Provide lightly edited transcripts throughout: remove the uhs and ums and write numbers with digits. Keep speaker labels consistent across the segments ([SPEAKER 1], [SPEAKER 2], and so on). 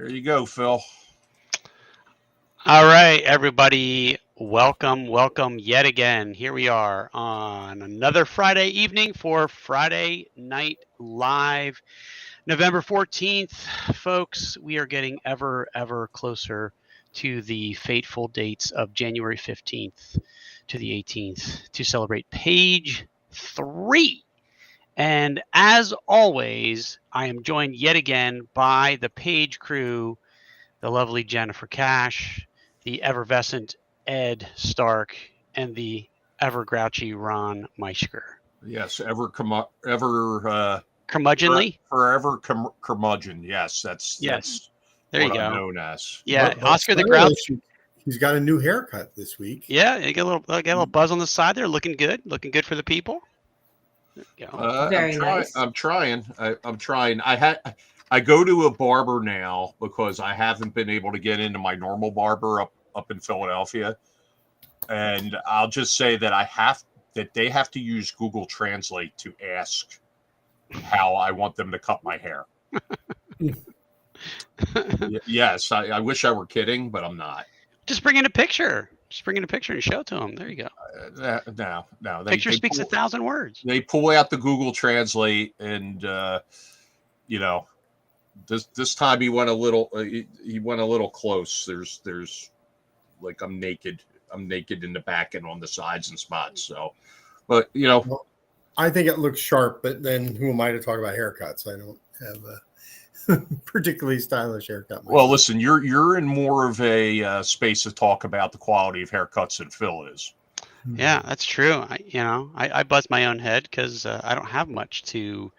[SPEAKER 1] There you go, Phil.
[SPEAKER 2] All right, everybody. Welcome yet again. Here we are on another Friday evening for Friday Night Live. November 14th, folks, we are getting ever closer to the fateful dates of January 15th to the 18th to celebrate Page 3. And as always, I am joined yet again by the Page crew, the lovely Jennifer Cash, the effervescent Ed Stark, and the ever grouchy Ron Meisker.
[SPEAKER 1] Yes,
[SPEAKER 2] curmudgeonly,
[SPEAKER 1] forever curmudgeon. Yes, that's
[SPEAKER 2] there
[SPEAKER 1] what
[SPEAKER 2] you go.
[SPEAKER 1] I'm known as.
[SPEAKER 2] Yeah, but Oscar the Grouch.
[SPEAKER 3] He's got a new haircut this week.
[SPEAKER 2] Yeah, you get a little buzz on the side there, looking good for the people.
[SPEAKER 4] Very nice.
[SPEAKER 1] I'm trying. I go to a barber now because I haven't been able to get into my normal barber up in Philadelphia, and I'll just say that they have to use Google Translate to ask how I want them to cut my hair. Yes, I wish I were kidding, but I'm not.
[SPEAKER 2] Just bring in a picture. And show it to them. There you go.
[SPEAKER 1] No.
[SPEAKER 2] Picture speaks 1,000 words.
[SPEAKER 1] They pull out the Google Translate, and this time he went a little close. There's like I'm naked in the back and on the sides and spots. So, but
[SPEAKER 3] well, I think it looks sharp. But then who am I to talk about haircuts? I don't have a particularly stylish haircut myself.
[SPEAKER 1] Well, listen, you're in more of a space to talk about the quality of haircuts than Phil is.
[SPEAKER 2] Yeah, that's true. I buzz my own head because I don't have much to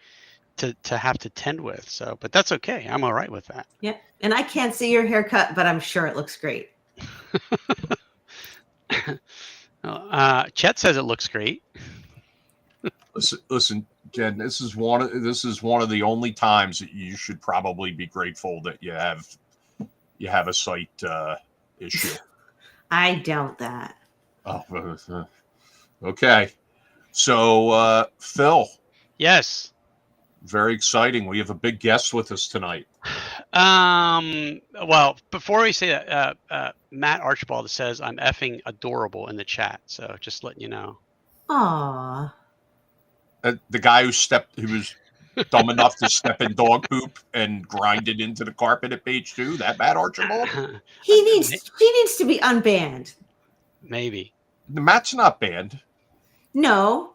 [SPEAKER 2] have to tend with. So, but that's okay. I'm all right with that.
[SPEAKER 4] Yeah, and I can't see your haircut, but I'm sure it looks great.
[SPEAKER 2] Chet says it looks great.
[SPEAKER 1] Listen, Jen. This is one of the only times that you should probably be grateful that you have a sight issue.
[SPEAKER 4] I doubt that.
[SPEAKER 1] Oh, okay. So, Phil.
[SPEAKER 2] Yes.
[SPEAKER 1] Very exciting. We have a big guest with us tonight.
[SPEAKER 2] Well, before we say that, Matt Archibald says I'm effing adorable in the chat. So just letting you know.
[SPEAKER 4] Aww.
[SPEAKER 1] The guy who was dumb enough to step in dog poop and grind it into the carpet at page 2. That Matt Archibald?
[SPEAKER 4] He needs to be unbanned.
[SPEAKER 2] Maybe.
[SPEAKER 1] The Matt's not banned.
[SPEAKER 4] No.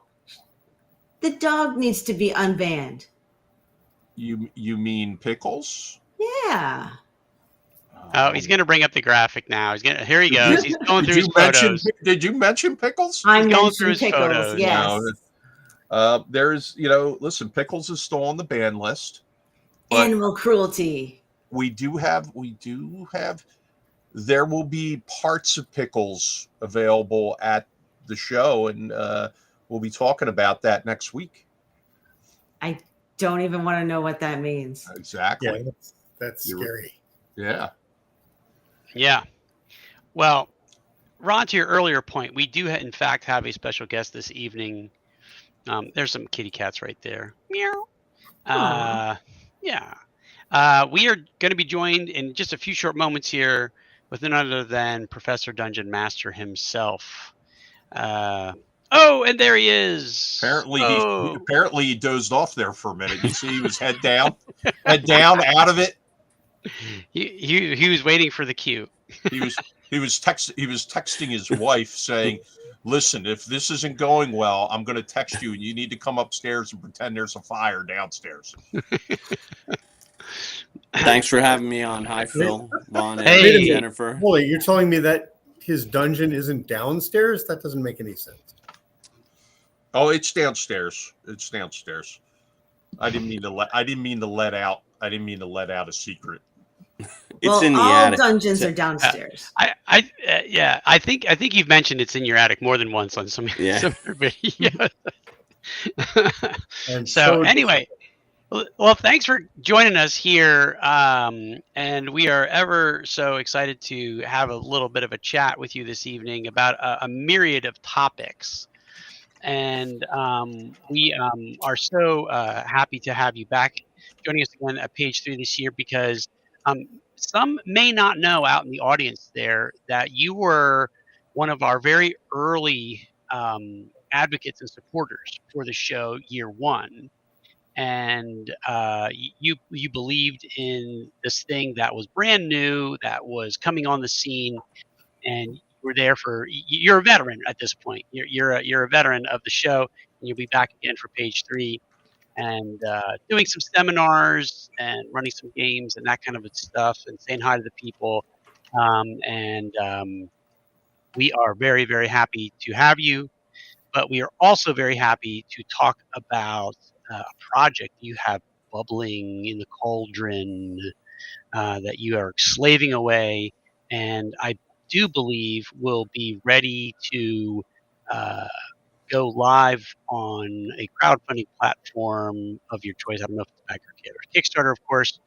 [SPEAKER 4] The dog needs to be unbanned.
[SPEAKER 1] You mean Pickles?
[SPEAKER 4] Yeah.
[SPEAKER 2] Oh, he's going to bring up the graphic now. Here he goes. He's going through his photos.
[SPEAKER 1] Did you mention Pickles?
[SPEAKER 4] I'm
[SPEAKER 2] going through his
[SPEAKER 4] Pickles,
[SPEAKER 2] photos.
[SPEAKER 4] Yes.
[SPEAKER 1] There's, listen, Pickles is still on the ban list.
[SPEAKER 4] Animal cruelty.
[SPEAKER 1] We do have. There will be parts of Pickles available at the show, and we'll be talking about that next week.
[SPEAKER 4] I don't even want to know what that means.
[SPEAKER 1] Exactly.
[SPEAKER 3] Yeah, that's scary.
[SPEAKER 1] Yeah.
[SPEAKER 2] Yeah. Well, Ron, to your earlier point, we do in fact have a special guest this evening. There's some kitty cats right there. Meow. Yeah. We are going to be joined in just a few short moments here with none other than Professor Dungeon Master himself. And there he is.
[SPEAKER 1] Apparently he dozed off there for a minute. You see, he was head down, out of it.
[SPEAKER 2] He was waiting for the cue.
[SPEAKER 1] He was texting his wife saying, "Listen, if this isn't going well, I'm going to text you, and you need to come upstairs and pretend there's a fire downstairs."
[SPEAKER 5] Thanks for having me on. Hi, Phil, Ron, and Jennifer.
[SPEAKER 3] Holy, you're telling me that his dungeon isn't downstairs? That doesn't make any sense.
[SPEAKER 1] Oh, it's downstairs. I didn't mean to let out a secret.
[SPEAKER 5] It's in the
[SPEAKER 4] all
[SPEAKER 5] attic.
[SPEAKER 4] Dungeons are downstairs.
[SPEAKER 2] I think you've mentioned it's in your attic more than once on some videos. So anyway, well, thanks for joining us here, and we are ever so excited to have a little bit of a chat with you this evening about a myriad of topics. And we are so happy to have you back joining us again at page 3 this year because some may not know out in the audience there that you were one of our very early advocates and supporters for the show year one. And you believed in this thing that was brand new, that was coming on the scene, and you were there for. You're a veteran at this point. You're a veteran of the show, and you'll be back again for page 3, and doing some seminars and running some games and that kind of stuff, and saying hi to the people. We are very, very happy to have you, but we are also very happy to talk about a project you have bubbling in the cauldron that you are slaving away, and I do believe will be ready to go live on a crowdfunding platform of your choice. I don't know if it's Backer or Kickstarter, of course,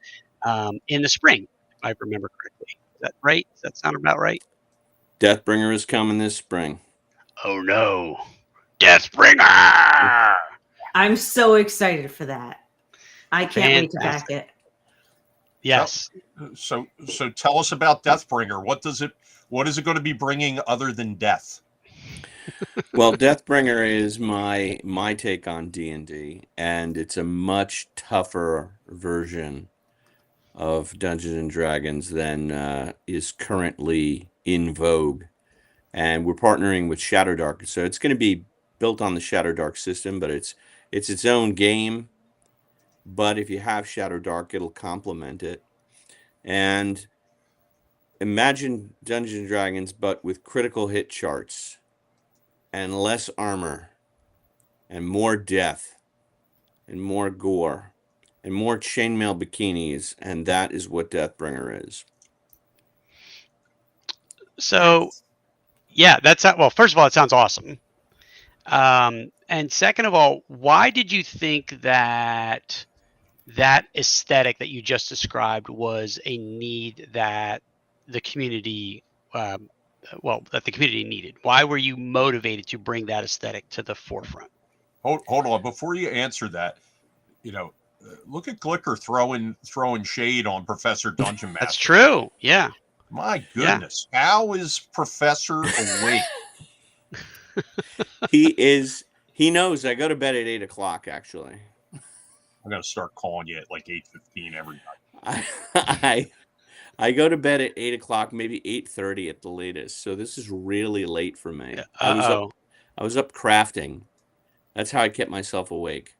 [SPEAKER 2] in the spring, if I remember correctly. Is that right? Does that sound about right?
[SPEAKER 5] Deathbringer is coming this spring.
[SPEAKER 2] Oh no, Deathbringer!
[SPEAKER 4] I'm so excited for that. I can't wait to back it.
[SPEAKER 2] Yes.
[SPEAKER 1] So tell us about Deathbringer. What is it going to be bringing other than death?
[SPEAKER 5] Well, Deathbringer is my take on D&D, and it's a much tougher version of Dungeons and Dragons than is currently in vogue. And we're partnering with Shadowdark, so it's going to be built on the Shadowdark system, but it's its own game. But if you have Shadowdark, it'll complement it. And imagine Dungeons and Dragons, but with critical hit charts and less armor and more death and more gore and more chainmail bikinis, and that is what Deathbringer is.
[SPEAKER 2] So, yeah, well, first of all, it sounds awesome. And second of all, why did you think that aesthetic that you just described was a need that the community, that the community needed? Why were you motivated to bring that aesthetic to the forefront?
[SPEAKER 1] Hold on, before you answer that, look at Glicker throwing shade on Professor Dungeon Master.
[SPEAKER 2] That's true. Yeah.
[SPEAKER 1] My goodness, yeah. How is Professor awake?
[SPEAKER 5] He knows I go to bed at 8:00. Actually,
[SPEAKER 1] I'm gonna start calling you at like 8:15 every night.
[SPEAKER 5] I go to bed at 8:00, maybe 8:30 at the latest. So this is really late for me. I was up crafting. That's how I kept myself awake.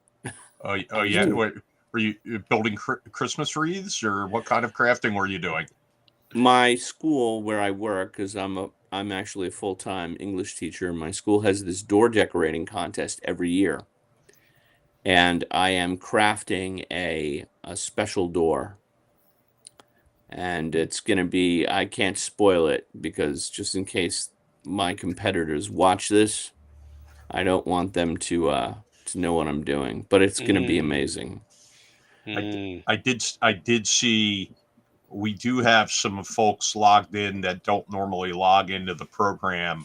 [SPEAKER 1] Oh yeah. Wait, were you building Christmas wreaths, or what kind of crafting were you doing?
[SPEAKER 5] My school where I work, because I'm actually a full-time English teacher. My school has this door decorating contest every year, and I am crafting a special door. And it's going to be, I can't spoil it because just in case my competitors watch this, I don't want them to know what I'm doing. But it's going to be amazing.
[SPEAKER 1] I did see. We do have some folks logged in that don't normally log into the program,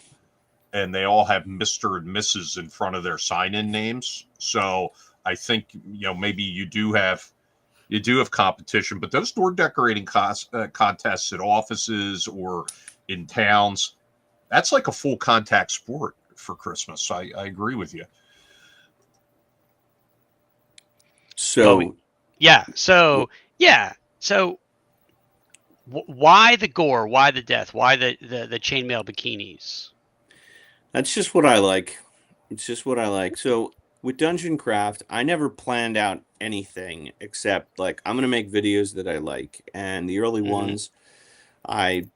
[SPEAKER 1] and they all have Mr. and Mrs. in front of their sign-in names. So I think maybe you do have competition, but those door decorating contests at offices or in towns, that's like a full contact sport for Christmas. I agree with you.
[SPEAKER 5] So
[SPEAKER 2] why the gore? Why the death? Why the chainmail bikinis?
[SPEAKER 5] That's just what I like. It's just what I like. So with DungeonCraft, I never planned out anything except like I'm gonna make videos that I like. And the early ones, I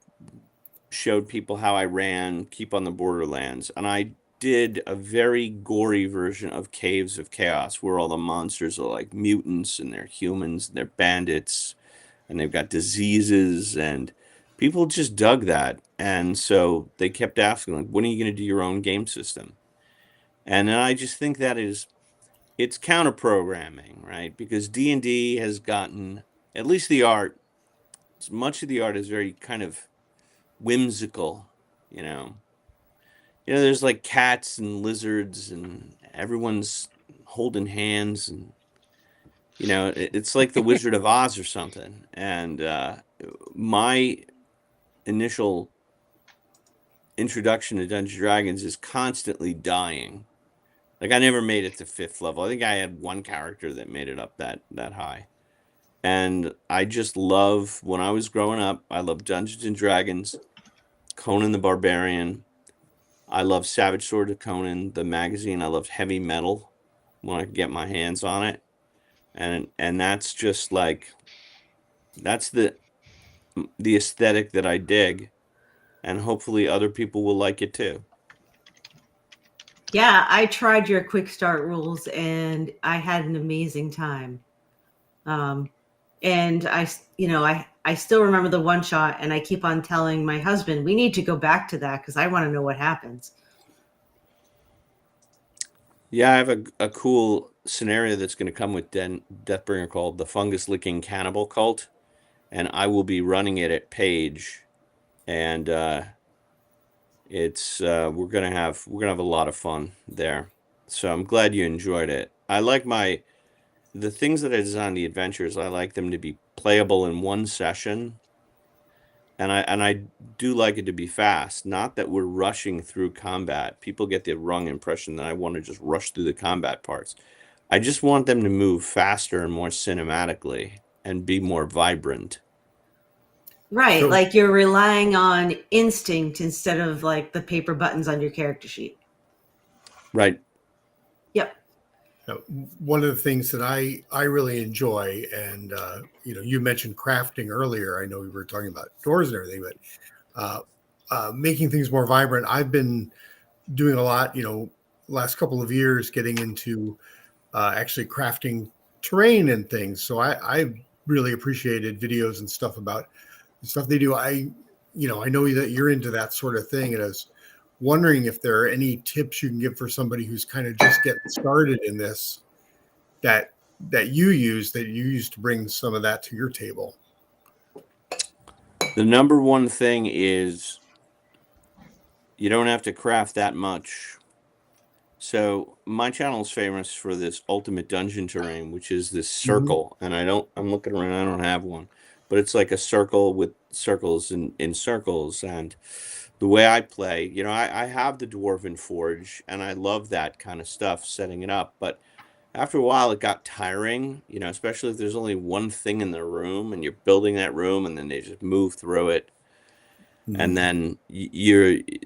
[SPEAKER 5] showed people how I ran Keep on the Borderlands, and I did a very gory version of Caves of Chaos, where all the monsters are like mutants and they're humans, and they're bandits, and they've got diseases, and people just dug that. And so they kept asking, like, when are you going to do your own game system? And then I just think that it's counter programming, right? Because D&D has gotten, at least the art, much of the art is very kind of whimsical, there's like cats and lizards and everyone's holding hands, and it's like the Wizard of Oz or something. And my initial introduction to Dungeons and Dragons is constantly dying. Like I never made it to 5th level. I think I had one character that made it up that high. And I just love, when I was growing up, I loved Dungeons and Dragons, Conan the Barbarian. I love Savage Sword of Conan, the magazine. I loved heavy metal when I could get my hands on it. And that's just like, that's the aesthetic that I dig. And hopefully other people will like it too.
[SPEAKER 4] Yeah, I tried your quick start rules and I had an amazing time. And I still remember the one shot, and I keep on telling my husband, we need to go back to that because I want to know what happens.
[SPEAKER 5] Yeah, I have a cool scenario that's going to come with Deathbringer called the Fungus Licking Cannibal Cult. And I will be running it at Page. And it's we're gonna have a lot of fun there. So I'm glad you enjoyed it. I like the things that I design, the adventures, I like them to be playable in one session. And I do like it to be fast. Not that we're rushing through combat. People get the wrong impression that I want to just rush through the combat parts. I just want them to move faster and more cinematically and be more vibrant.
[SPEAKER 4] Right,
[SPEAKER 3] So-
[SPEAKER 4] like you're relying on instinct instead of like the paper buttons on your character sheet.
[SPEAKER 5] Right.
[SPEAKER 4] Yep.
[SPEAKER 3] One of the things that I really enjoy, and you mentioned crafting earlier. I know we were talking about doors and everything, but making things more vibrant. I've been doing a lot, last couple of years, getting into actually crafting terrain and things. So I really appreciated videos and stuff about the stuff they do. I know that you're into that sort of thing, and I was wondering if there are any tips you can give for somebody who's kind of just getting started in this that you use to bring some of that to your table.
[SPEAKER 5] The number one thing is you don't have to craft that much. So my channel is famous for this ultimate dungeon terrain, which is this circle. And I'm looking around, I don't have one, but it's like a circle with circles in circles. And the way I play, I have the Dwarven Forge, and I love that kind of stuff, setting it up. But after a while, it got tiring, especially if there's only one thing in the room and you're building that room and then they just move through it. And then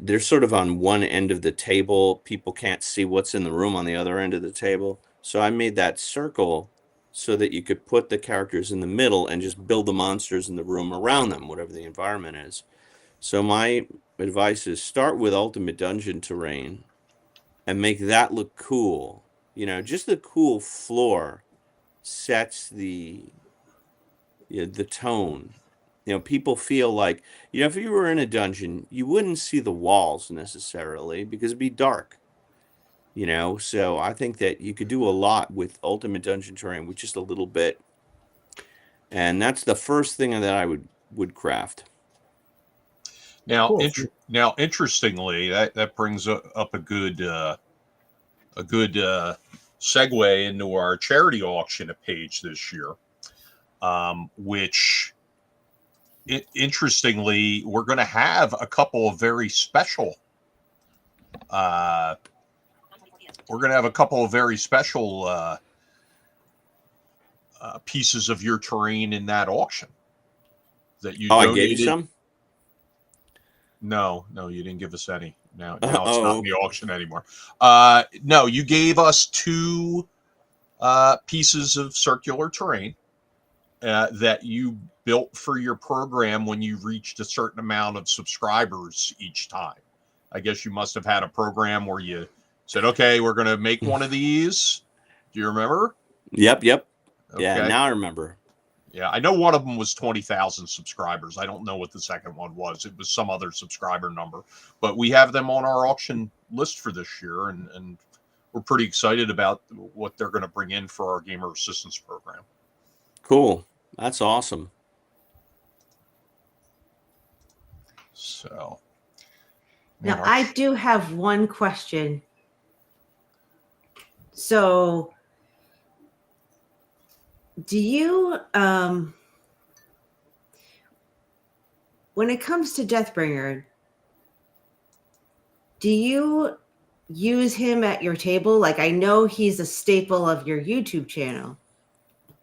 [SPEAKER 5] they're sort of on one end of the table. People can't see what's in the room on the other end of the table. So I made that circle so that you could put the characters in the middle and just build the monsters in the room around them, whatever the environment is. So my advice is start with Ultimate Dungeon terrain and make that look cool. Just the cool floor sets the tone. People feel like, if you were in a dungeon, you wouldn't see the walls necessarily because it'd be dark. So I think that you could do a lot with Ultimate Dungeon terrain with just a little bit. And that's the first thing that I would craft.
[SPEAKER 1] Now,
[SPEAKER 3] Cool.
[SPEAKER 1] Interestingly, that brings up a good segue into our charity auction at Page this year, which, interestingly, we're going to have a couple of very special. Pieces of your terrain in that auction that you donated.
[SPEAKER 5] I gave you some?
[SPEAKER 1] No, you didn't give us any. Now it's
[SPEAKER 5] Oh.
[SPEAKER 1] not in the auction anymore. No, you gave us 2 pieces of circular terrain that you built for your program when you reached a certain amount of subscribers each time. I guess you must have had a program where you said, okay, we're going to make one of these. Do you remember?
[SPEAKER 5] Yep.
[SPEAKER 1] Okay.
[SPEAKER 5] Yeah, now I remember.
[SPEAKER 1] Yeah, I know one of them was 20,000 subscribers. I don't know what the second one was. It was some other subscriber number. But we have them on our auction list for this year, and we're pretty excited about what they're going to bring in for our gamer assistance program.
[SPEAKER 5] Cool. That's awesome.
[SPEAKER 1] So
[SPEAKER 4] Now, I do have one question. So, do you, when it comes to Deathbringer, do you use him at your table? Like, I know he's a staple of your YouTube channel,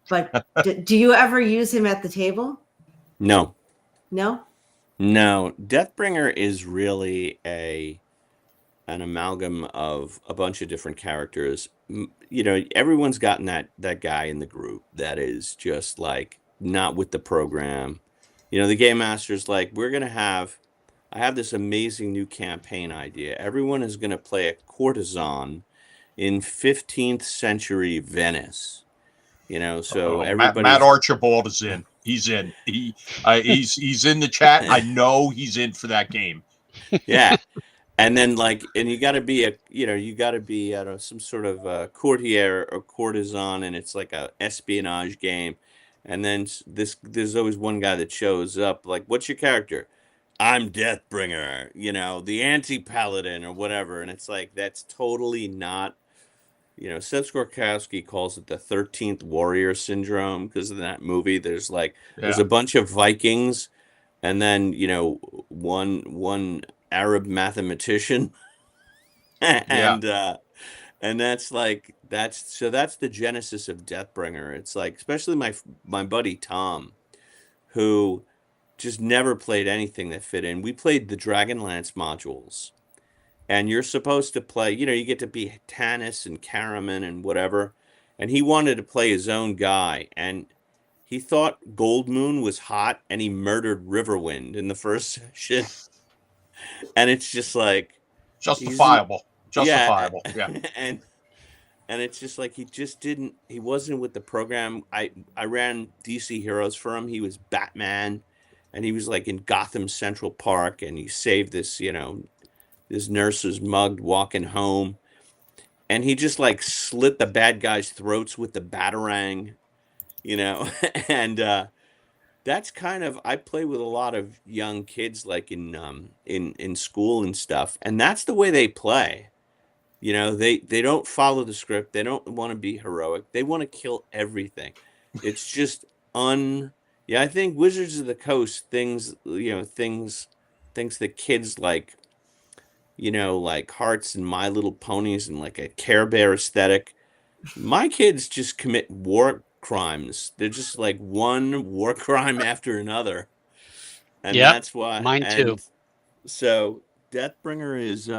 [SPEAKER 4] but do you ever use him at the table?
[SPEAKER 5] No.
[SPEAKER 4] No?
[SPEAKER 5] No. Deathbringer is really an amalgam of a bunch of different characters. You know, everyone's gotten that guy in the group that is just like not with the program. You know, the game master's like, I have this amazing new campaign idea. Everyone is going to play a courtesan in 15th century Venice. You know, so everybody's
[SPEAKER 1] Matt Archibald is in. He's in. He's in the chat. I know he's in for that game.
[SPEAKER 5] Yeah. And then and you got to be some sort of courtier or courtesan, and it's like a espionage game. And then there's always one guy that shows up like, what's your character? I'm Deathbringer, you know, the anti-paladin or whatever. And it's like, that's totally not, you know, Seth Skorkowski calls it the 13th warrior syndrome because of that movie. There's a bunch of Vikings and then, you know, one Arab mathematician. And that's the genesis of Deathbringer. It's like, especially my buddy Tom, who just never played anything that fit in. We played the Dragonlance modules, and you're supposed to play, you know, you get to be Tanis and Karaman and whatever. And he wanted to play his own guy, and he thought Goldmoon was hot, and he murdered Riverwind in the first session. And it's just like
[SPEAKER 1] justifiable.
[SPEAKER 5] Yeah.
[SPEAKER 1] And
[SPEAKER 5] it's just like he wasn't with the program. I ran DC Heroes for him. He was Batman, and he was like in Gotham Central Park, and he saved this, you know, this nurse was mugged walking home, and he just like slit the bad guys' throats with the batarang, you know. And that's kind of, I play with a lot of young kids like in school and stuff, and that's the way they play. You know, they don't follow the script. They don't want to be heroic. They want to kill everything. It's just I think Wizards of the Coast things that kids like, you know, like Hearts and My Little Ponies and like a Care Bear aesthetic. My kids just commit war crimes. They're just like one war crime after another. And that's why
[SPEAKER 2] mine too.
[SPEAKER 5] So Deathbringer is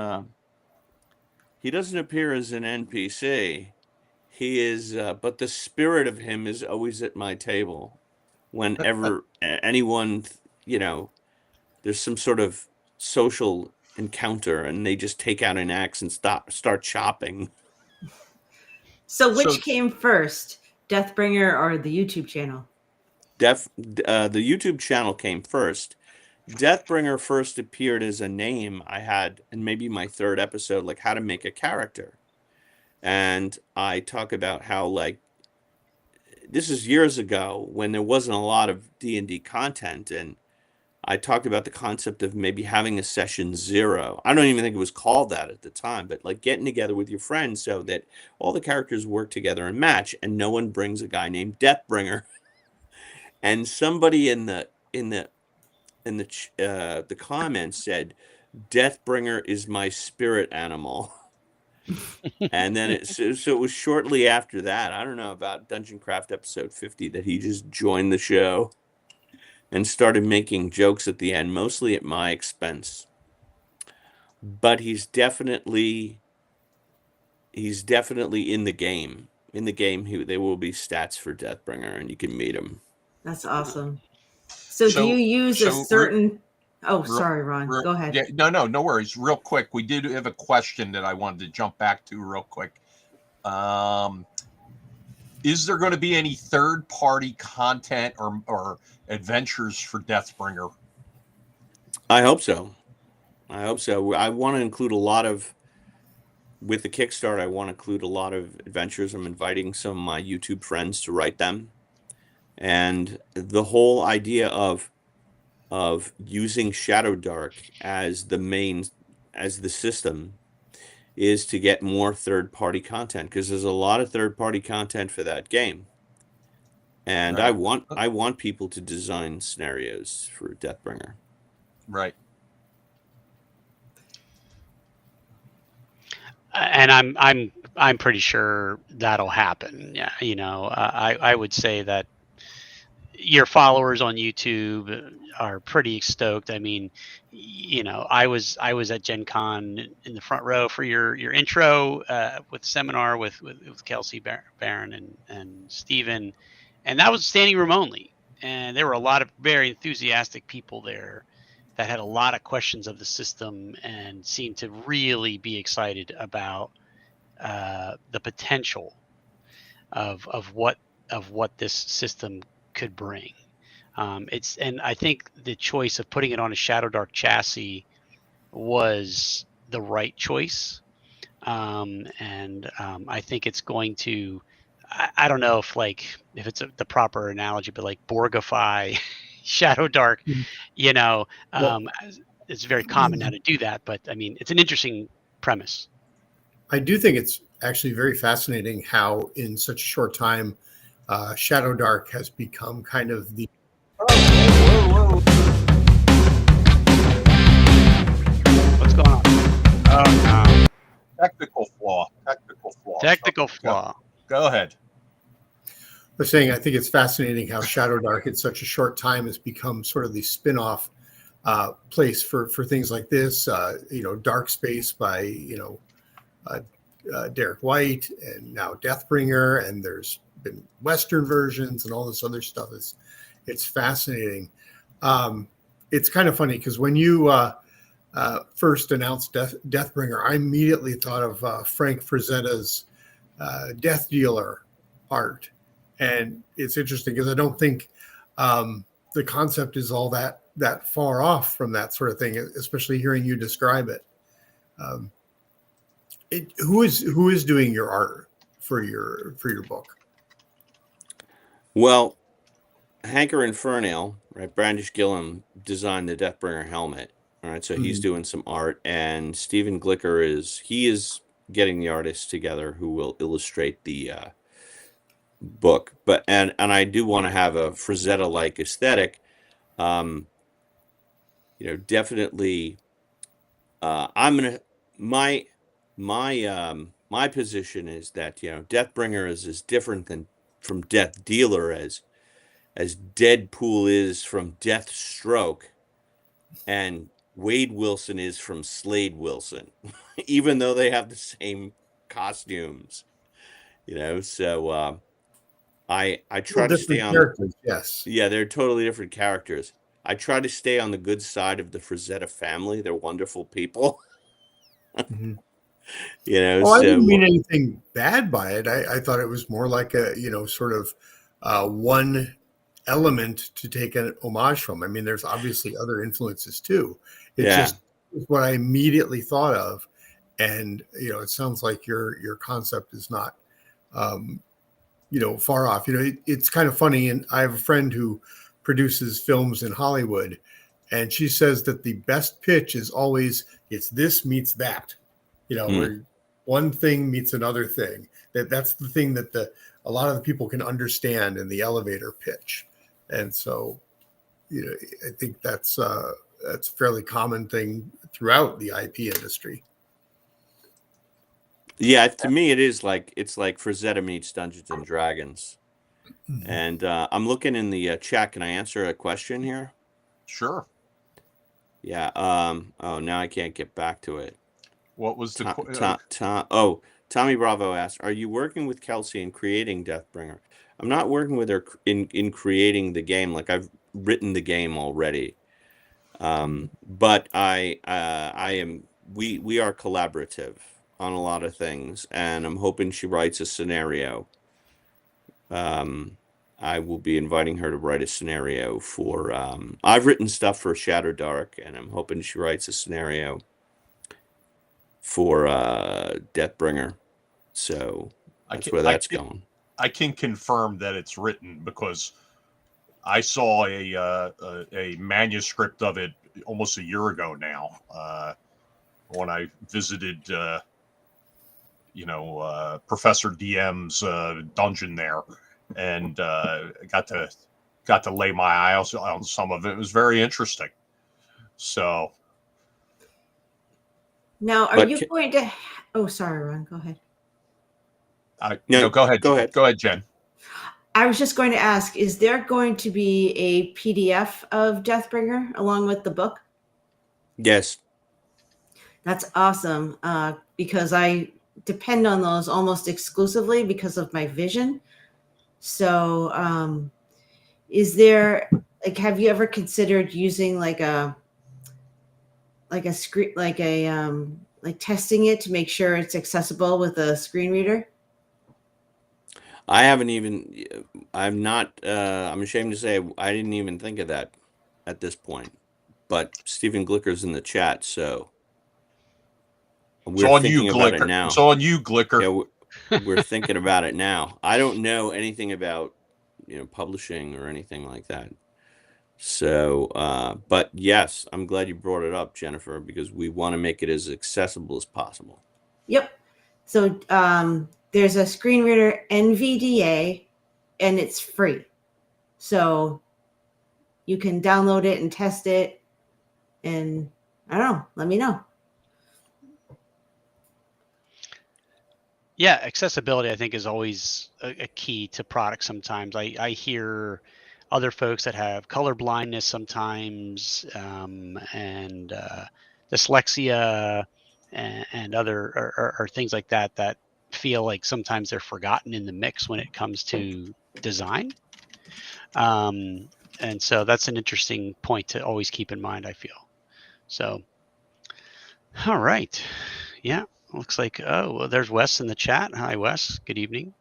[SPEAKER 5] he doesn't appear as an NPC. He is, but the spirit of him is always at my table. Whenever anyone, you know, there's some sort of social encounter, and they just take out an axe and start chopping.
[SPEAKER 4] So which came first, Deathbringer or the YouTube channel?
[SPEAKER 5] The YouTube channel came first. Deathbringer first appeared as a name I had in maybe my third episode, like how to make a character. And I talk about how, like, this is years ago when there wasn't a lot of D&D content, and I talked about the concept of maybe having a session 0. I don't even think it was called that at the time, but like getting together with your friends so that all the characters work together and match, and no one brings a guy named Deathbringer. And somebody in the comments said, Deathbringer is my spirit animal. And then it was shortly after that, I don't know, about DungeonCraft episode 50, that he just joined the show and started making jokes at the end, mostly at my expense. But he's definitely in the game. In the game, there will be stats for Deathbringer, and you can meet him.
[SPEAKER 4] That's awesome. So do you use a certain... sorry, Ron. Go ahead.
[SPEAKER 1] Yeah, no worries. Real quick, we did have a question that I wanted to jump back to real quick. Is there going to be any third-party content or adventures for Deathbringer?
[SPEAKER 5] I hope so. I want to include with the Kickstarter, I want to include a lot of adventures. I'm inviting some of my YouTube friends to write them. And the whole idea of using Shadow Dark as the system is to get more third-party content, because there's a lot of third-party content for that game. And right. I want people to design scenarios for Deathbringer.
[SPEAKER 1] Right.
[SPEAKER 2] And I'm pretty sure that'll happen. Yeah, you know, I would say that your followers on YouTube are pretty stoked. I mean, you know, I was at Gen Con in the front row for your intro with seminar with Kelsey Barron and Steven, and that was standing room only. And there were a lot of very enthusiastic people there that had a lot of questions of the system and seemed to really be excited about the potential of what this system could bring. And I think the choice of putting it on a Shadow Dark chassis was the right choice. I think it's going to, I don't know if it's the proper analogy, but like Borgify Shadow Dark, you know, it's very common now to do that. But I mean, it's an interesting premise.
[SPEAKER 3] I do think it's actually very fascinating how in such a short time, Shadow Dark has become kind of the
[SPEAKER 2] What's going on? Oh no.
[SPEAKER 1] Technical flaw.
[SPEAKER 2] Technical flaw.
[SPEAKER 1] Go ahead.
[SPEAKER 3] I was saying I think it's fascinating how Shadow Dark in such a short time has become sort of the spin-off place for things like this. Dark Space by Derek White, and now Deathbringer, and there's been Western versions and all this other stuff. It's fascinating. It's kind of funny because when you first announced Deathbringer, I immediately thought of Frank Frazetta's Death Dealer art. And it's interesting because I don't think the concept is all that far off from that sort of thing, especially hearing you describe it. Who is doing your art for your book?
[SPEAKER 5] Well, Hanker Infernal, right? Brandish Gillum designed the Deathbringer helmet. All right, so he's doing some art, and Stephen Glicker is getting the artists together who will illustrate the book. But and I do want to have a Frazetta-like aesthetic. Definitely. I'm gonna my position is that Deathbringer is as different from Death Dealer as Deadpool is from Deathstroke, and Wade Wilson is from Slade Wilson, even though they have the same costumes. So I try to stay on
[SPEAKER 3] characters. Yes,
[SPEAKER 5] yeah, they're totally different characters. I try to stay on the good side of the Frazetta family. They're wonderful people.
[SPEAKER 3] Mm-hmm.
[SPEAKER 5] I
[SPEAKER 3] didn't mean anything bad by it. I thought it was more like a sort of one element to take an homage from. I mean, there's obviously other influences too. It's just what I immediately thought of, and it sounds like your concept is not far off. It's kind of funny, and I have a friend who produces films in Hollywood, and she says that the best pitch is always it's this meets that. Where one thing meets another thing. That's the thing that a lot of the people can understand in the elevator pitch. And so, I think that's a fairly common thing throughout the IP industry.
[SPEAKER 5] Yeah, to me, it's like Frazetta meets Dungeons and Dragons. Mm-hmm. And I'm looking in the chat. Can I answer a question here?
[SPEAKER 1] Sure.
[SPEAKER 5] Yeah. Now I can't get back to it.
[SPEAKER 1] What was the
[SPEAKER 5] Tommy Bravo asked, "Are you working with Kelsey in creating Deathbringer?" I'm not working with her in creating the game. Like, I've written the game already, but I am. We are collaborative on a lot of things, and I'm hoping she writes a scenario. I will be inviting her to write a scenario for. I've written stuff for Shadow Dark, and I'm hoping she writes a scenario for Deathbringer. So that's where that's going.
[SPEAKER 1] I can confirm that it's written because I saw a manuscript of it almost a year ago now when I visited Professor DM's dungeon there, and got to lay my eyes on some of it. It was very interesting. So
[SPEAKER 4] Now, are
[SPEAKER 5] But
[SPEAKER 4] you going to? Oh, sorry, Ron. Go ahead.
[SPEAKER 1] no, go ahead.
[SPEAKER 5] Go ahead.
[SPEAKER 1] Go ahead, Jen.
[SPEAKER 4] I was just going to ask: is there going to be a PDF of Deathbringer along with the book?
[SPEAKER 5] Yes.
[SPEAKER 4] That's awesome, because I depend on those almost exclusively because of my vision. So, is there like, have you ever considered using like a screen, like testing it to make sure it's accessible with a screen reader?
[SPEAKER 5] I haven't even, I'm not, I'm ashamed to say I didn't even think of that at this point. But Stephen Glicker's in the chat, so
[SPEAKER 1] It's
[SPEAKER 5] we're
[SPEAKER 1] on you,
[SPEAKER 5] thinking about it
[SPEAKER 1] Glicker.
[SPEAKER 5] now.
[SPEAKER 1] It's on you, Glicker.
[SPEAKER 5] Yeah, we're thinking about it now. I don't know anything about, publishing or anything like that. So, but yes, I'm glad you brought it up, Jennifer, because we want to make it as accessible as possible.
[SPEAKER 4] Yep. So there's a screen reader NVDA, and it's free. So you can download it and test it. And I don't know. Let me know.
[SPEAKER 2] Yeah, accessibility, I think, is always a key to products sometimes. I hear other folks that have color blindness sometimes, and dyslexia, and other or things like that that feel like sometimes they're forgotten in the mix when it comes to design. And so that's an interesting point to always keep in mind, I feel. So, all right. Yeah. Looks like, oh, well, there's Wes in the chat. Hi, Wes. Good evening.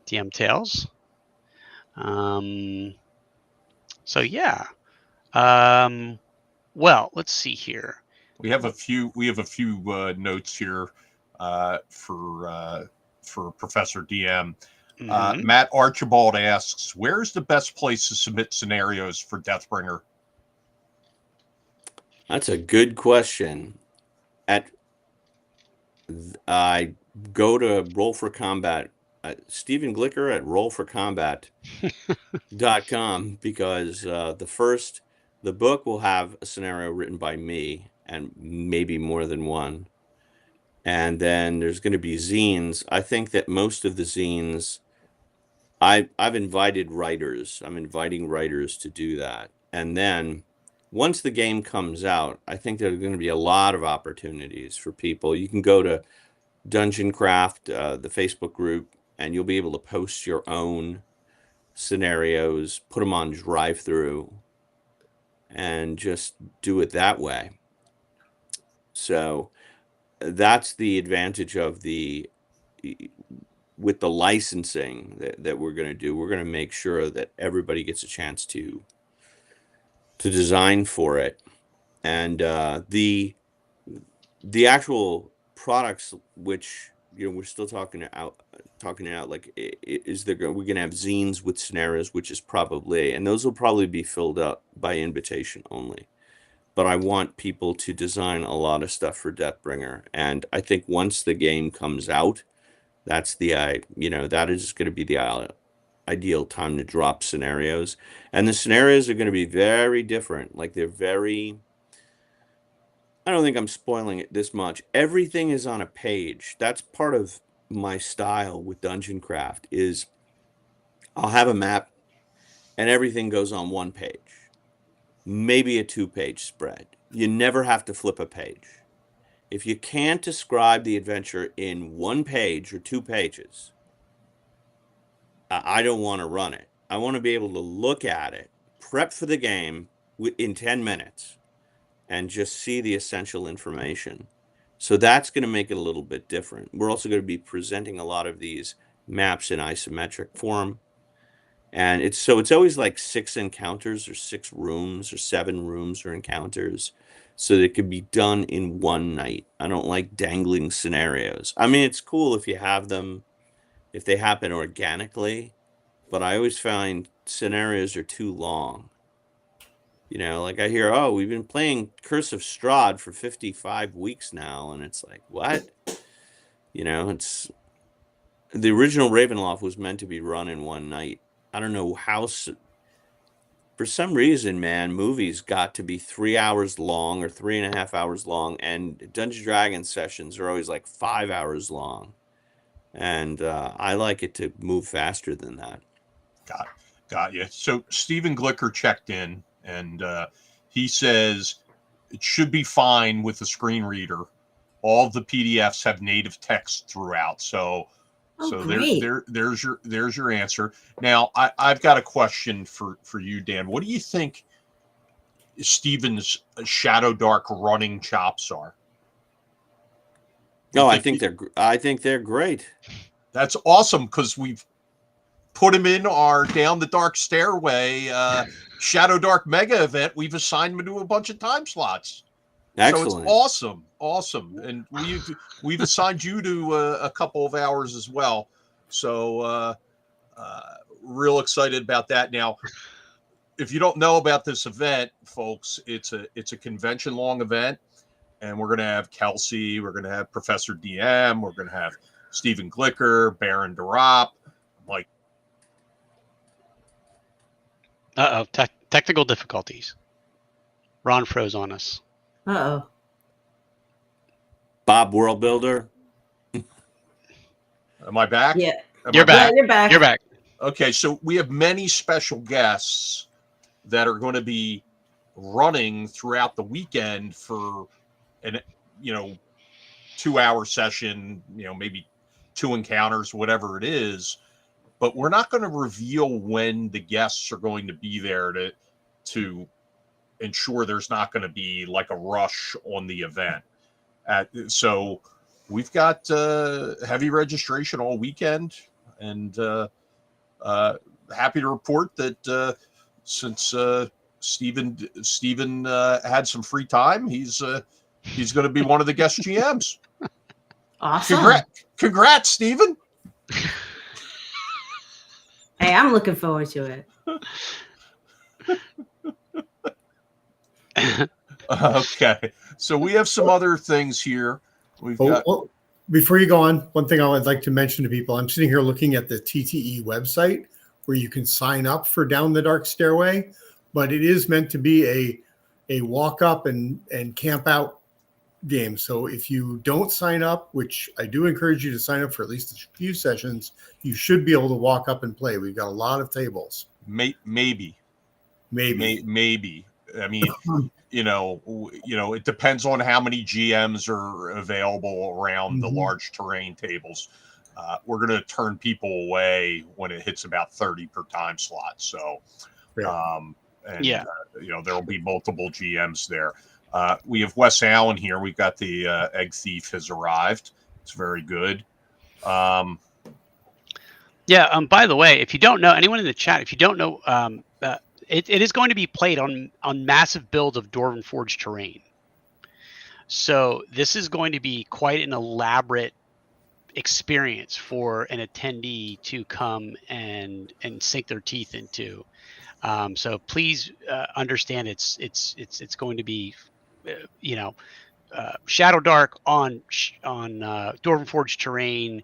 [SPEAKER 2] DM Tales. So yeah. Well, let's see here.
[SPEAKER 1] We have a few notes here for Professor DM. Matt Archibald asks, "Where's the best place to submit scenarios for Deathbringer?"
[SPEAKER 5] That's a good question. I go to Roll for Combat, Stephen Glicker at rollforcombat.com, because the book will have a scenario written by me and maybe more than one. And then there's going to be zines. I think that most of the zines, I've invited writers. I'm inviting writers to do that. And then once the game comes out, I think there are going to be a lot of opportunities for people. You can go to DungeonCraft, the Facebook group, and you'll be able to post your own scenarios, put them on drive-through, and just do it that way. So that's the advantage of with the licensing that we're going to do. We're going to make sure that everybody gets a chance to design for it. And the actual products, which we're still talking out, like, we're going to have zines with scenarios, which is probably, and those will probably be filled up by invitation only. But I want people to design a lot of stuff for Deathbringer, and I think once the game comes out, that's that is going to be the ideal time to drop scenarios. And the scenarios are going to be very different. Like, they're very, I don't think I'm spoiling it this much. Everything is on a page. That's part of my style with DungeonCraft, is I'll have a map and everything goes on one page. Maybe a 2-page spread. You never have to flip a page. If you can't describe the adventure in 1 page or 2 pages, I don't want to run it. I want to be able to look at it, prep for the game in 10 minutes, and just see the essential information. So that's going to make it a little bit different. We're also going to be presenting a lot of these maps in isometric form. And it's always like 6 encounters or 6 rooms or 7 rooms or encounters, so that it can be done in one night. I don't like dangling scenarios. I mean, it's cool if you have them, if they happen organically, but I always find scenarios are too long. Like, I hear, oh, we've been playing Curse of Strahd for 55 weeks now, and it's like, what? It's the original Ravenloft was meant to be run in one night. I don't know how For some reason, man, movies got to be 3 hours long or 3.5 hours long, and Dungeons Dragons sessions are always like 5 hours long. And I like it to move faster than that.
[SPEAKER 1] Got you. So Stephen Glicker checked in, and he says it should be fine with the screen reader. All of the PDFs have native text throughout, so
[SPEAKER 4] Great.
[SPEAKER 1] there's your answer. Now I've got a question for you, Dan. What do you think Stephen's Shadow Dark running chops are?
[SPEAKER 5] No, I think they're great.
[SPEAKER 1] That's awesome, because we've put him in our Down the Dark Stairway Shadow Dark mega event. We've assigned him to a bunch of time slots.
[SPEAKER 5] Excellent.
[SPEAKER 1] So it's awesome. And we've assigned you to a couple of hours as well. So real excited about that. Now, if you don't know about this event, folks, it's a convention long event, and we're going to have Kelsey, we're going to have Professor DM, we're going to have Stephen Glicker, Baron Durop, Mike.
[SPEAKER 2] Technical difficulties. Ron froze on us.
[SPEAKER 4] Uh-oh.
[SPEAKER 5] Bob World Builder.
[SPEAKER 1] Am I back?
[SPEAKER 4] Yeah.
[SPEAKER 2] You're back.
[SPEAKER 4] Yeah, you're back.
[SPEAKER 2] You're back.
[SPEAKER 1] Okay, so we have many special guests that are going to be running throughout the weekend for an 2-hour session, maybe 2 encounters, whatever it is. But we're not going to reveal when the guests are going to be there to ensure there's not going to be like a rush on the event. So we've got heavy registration all weekend, and happy to report that since Stephen had some free time, he's going to be one of the guest GMs.
[SPEAKER 4] Awesome.
[SPEAKER 1] Congrats, Stephen.
[SPEAKER 4] Hey, I'm looking forward to it.
[SPEAKER 1] Okay, so we have some other things here.
[SPEAKER 3] Before you go on, one thing I would like to mention to people, I'm sitting here looking at the TTE website where you can sign up for Down the Dark Stairway, but it is meant to be a walk up and camp out game. So if you don't sign up, which I do encourage you to sign up for at least a few sessions, you should be able to walk up and play. We've got a lot of tables.
[SPEAKER 1] Maybe. I mean, it depends on how many GMs are available around the large terrain tables. We're going to turn people away when it hits about 30 per time slot. So, there'll be multiple GMs there. We have Wes Allen here. We've got the Egg Thief has arrived. It's very good.
[SPEAKER 2] By the way, if you don't know, anyone in the chat, if you don't know, it is going to be played on massive builds of Dwarven Forge terrain. So this is going to be quite an elaborate experience for an attendee to come and sink their teeth into. So please understand it's going to be Shadow Dark on Dwarven Forge terrain,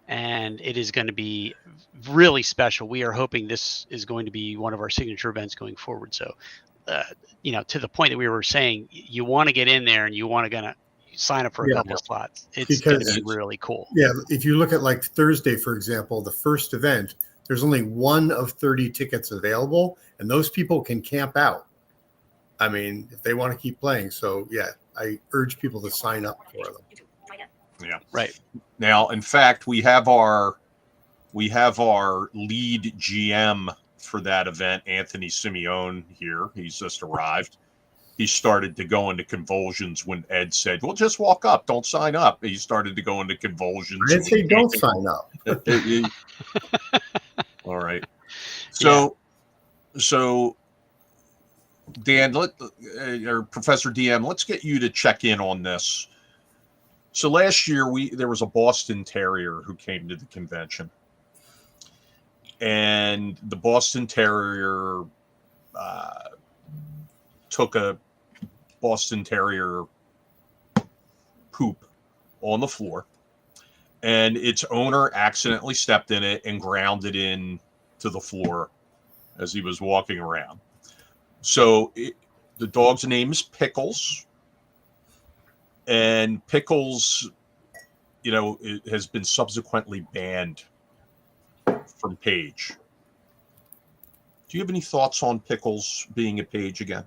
[SPEAKER 2] and it is going to be really special. We are hoping this is going to be one of our signature events going forward. So, to the point that we were saying, you want to get in there and you want to sign up for a couple slots. It's going to be really cool.
[SPEAKER 3] Yeah, if you look at like Thursday, for example, the first event, there's only 1 of 30 tickets available, and those people can camp out. I mean, if they want to keep playing. So, yeah, I urge people to sign up for them.
[SPEAKER 1] Yeah.
[SPEAKER 2] Right.
[SPEAKER 1] Now, in fact, we have our lead GM for that event, Anthony Simeone here. He's just arrived. He started to go into convulsions when Ed said, well, just walk up, don't sign up. He started to go into convulsions.
[SPEAKER 3] I didn't say don't sign up.
[SPEAKER 1] All right. So Dan, or Professor DM, let's get you to check in on this. So last year there was a Boston Terrier who came to the convention, and the Boston Terrier took a Boston Terrier poop on the floor, and its owner accidentally stepped in it and ground it in to the floor as he was walking around. So the dog's name is Pickles, and Pickles, it has been subsequently banned from Page. Do you have any thoughts on Pickles being a Page again?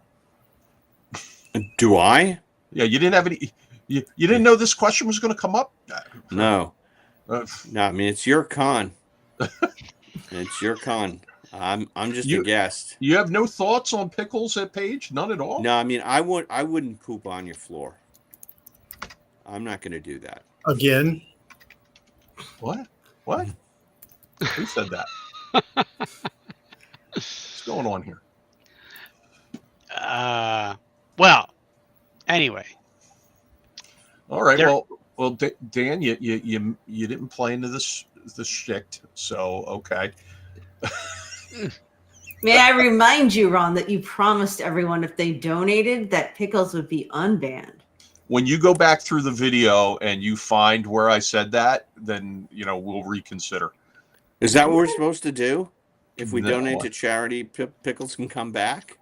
[SPEAKER 5] Do I?
[SPEAKER 1] Yeah, you didn't have any. You didn't know this question was going to come up?
[SPEAKER 5] No. No, I mean, it's your con. It's your con. I'm just a guest.
[SPEAKER 1] You have no thoughts on Pickles at Page? None at all?
[SPEAKER 5] No, I mean, I wouldn't poop on your floor. I'm not going to do that.
[SPEAKER 3] Again?
[SPEAKER 1] What? Who said that? What's going on here?
[SPEAKER 2] Well, anyway.
[SPEAKER 1] All right. Well, Dan, you didn't play into this shtick, so okay.
[SPEAKER 4] May I remind you, Ron, that you promised everyone if they donated that Pickles would be unbanned.
[SPEAKER 1] When you go back through the video and you find where I said that, then we'll reconsider.
[SPEAKER 5] Is that what we're supposed to do? If we donate to charity, Pickles can come back?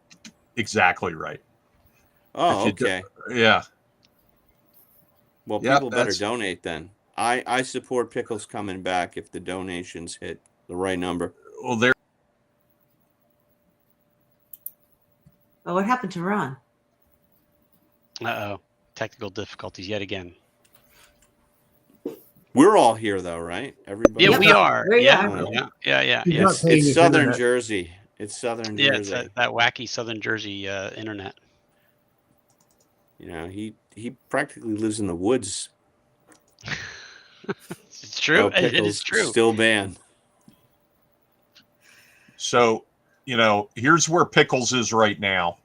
[SPEAKER 1] Exactly right.
[SPEAKER 5] Oh, okay.
[SPEAKER 1] Yeah.
[SPEAKER 5] Well, people better donate then. I support Pickles coming back if the donations hit the right number.
[SPEAKER 1] Well, there.
[SPEAKER 4] Oh, what happened to Ron?
[SPEAKER 2] Uh-oh. Technical difficulties yet again.
[SPEAKER 5] We're all here, though, right? Everybody.
[SPEAKER 2] Yeah, we are. Yeah.
[SPEAKER 5] It's Southern Jersey. It's Southern Jersey.
[SPEAKER 2] Yeah, it's that wacky Southern Jersey internet.
[SPEAKER 5] He practically lives in the woods.
[SPEAKER 2] It's true. It is true.
[SPEAKER 5] Still banned.
[SPEAKER 1] So, here's where Pickles is right now.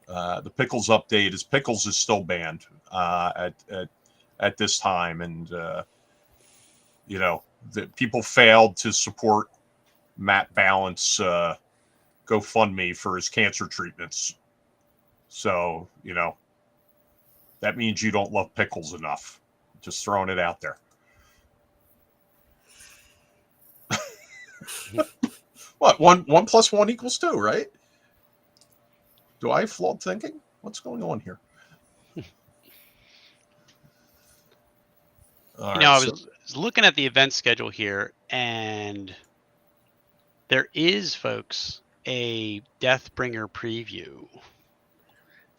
[SPEAKER 1] The Pickles update is Pickles is still banned at this time, and the people failed to support Matt Balance GoFundMe for his cancer treatments. So that means you don't love Pickles enough. Just throwing it out there. What, 1 + 1 = 2, right? Do I have flawed thinking? What's going on here?
[SPEAKER 2] I was looking at the event schedule here, and there is, folks, a Deathbringer preview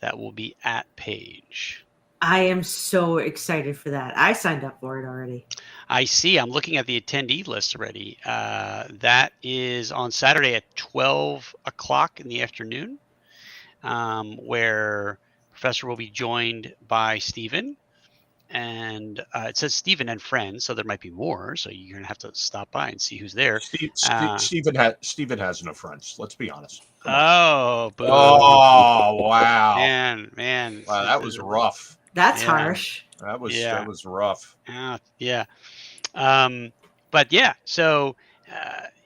[SPEAKER 2] that will be at Page.
[SPEAKER 4] I am so excited for that. I signed up for it already.
[SPEAKER 2] I see. I'm looking at the attendee list already. That is on Saturday at 12 o'clock in the afternoon, where Professor will be joined by Stephen. And it says Stephen and friends, so there might be more. So you're going to have to stop by and see who's there.
[SPEAKER 1] Stephen has no friends. Let's be honest.
[SPEAKER 2] Oh, boo.
[SPEAKER 1] Oh, wow.
[SPEAKER 2] Man.
[SPEAKER 1] Wow, that was rough.
[SPEAKER 4] That's harsh.
[SPEAKER 1] That was rough.
[SPEAKER 2] Yeah. But yeah, so,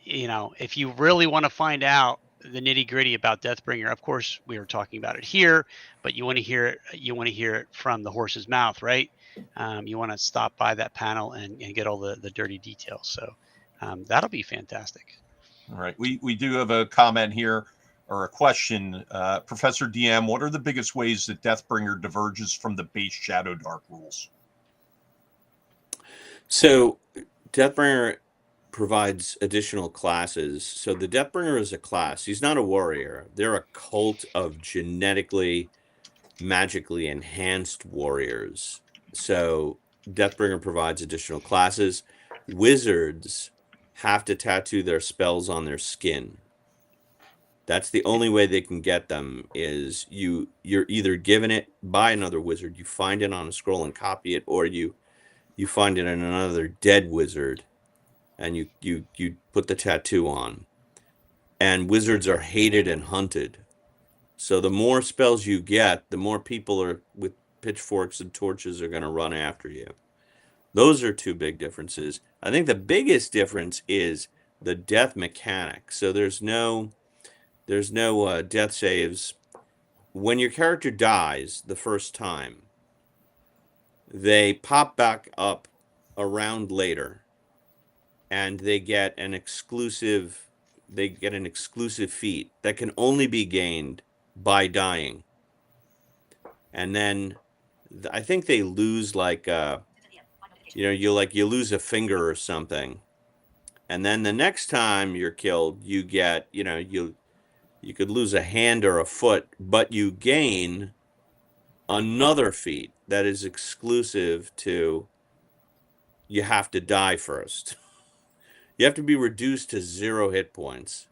[SPEAKER 2] if you really want to find out the nitty gritty about Deathbringer, of course, we were talking about it here, but you want to hear it from the horse's mouth, right? You want to stop by that panel and get all the dirty details. So that'll be fantastic.
[SPEAKER 1] All right. We do have a comment here, or a question. Professor DM, what are the biggest ways that Deathbringer diverges from the base Shadow Dark rules?
[SPEAKER 5] So Deathbringer provides additional classes. So the Deathbringer is a class. He's not a warrior. They're a cult of genetically, magically enhanced warriors. So Deathbringer provides additional classes. Wizards have to tattoo their spells on their skin. That's the only way they can get them, is you're either given it by another wizard, you find it on a scroll and copy it, or you find it in another dead wizard and you put the tattoo on. And wizards are hated and hunted. So the more spells you get, the more people are with pitchforks and torches are going to run after you. Those are two big differences. I think the biggest difference is the death mechanic. So there's no death saves. When your character dies the first time, they pop back up a round later, and they get an exclusive they get an exclusive feat that can only be gained by dying. And then I think they lose like you lose a finger or something. And then the next time you're killed, you get, you could lose a hand or a foot, but you gain another feat that is exclusive to you have to die first. You have to be reduced to 0 hit points.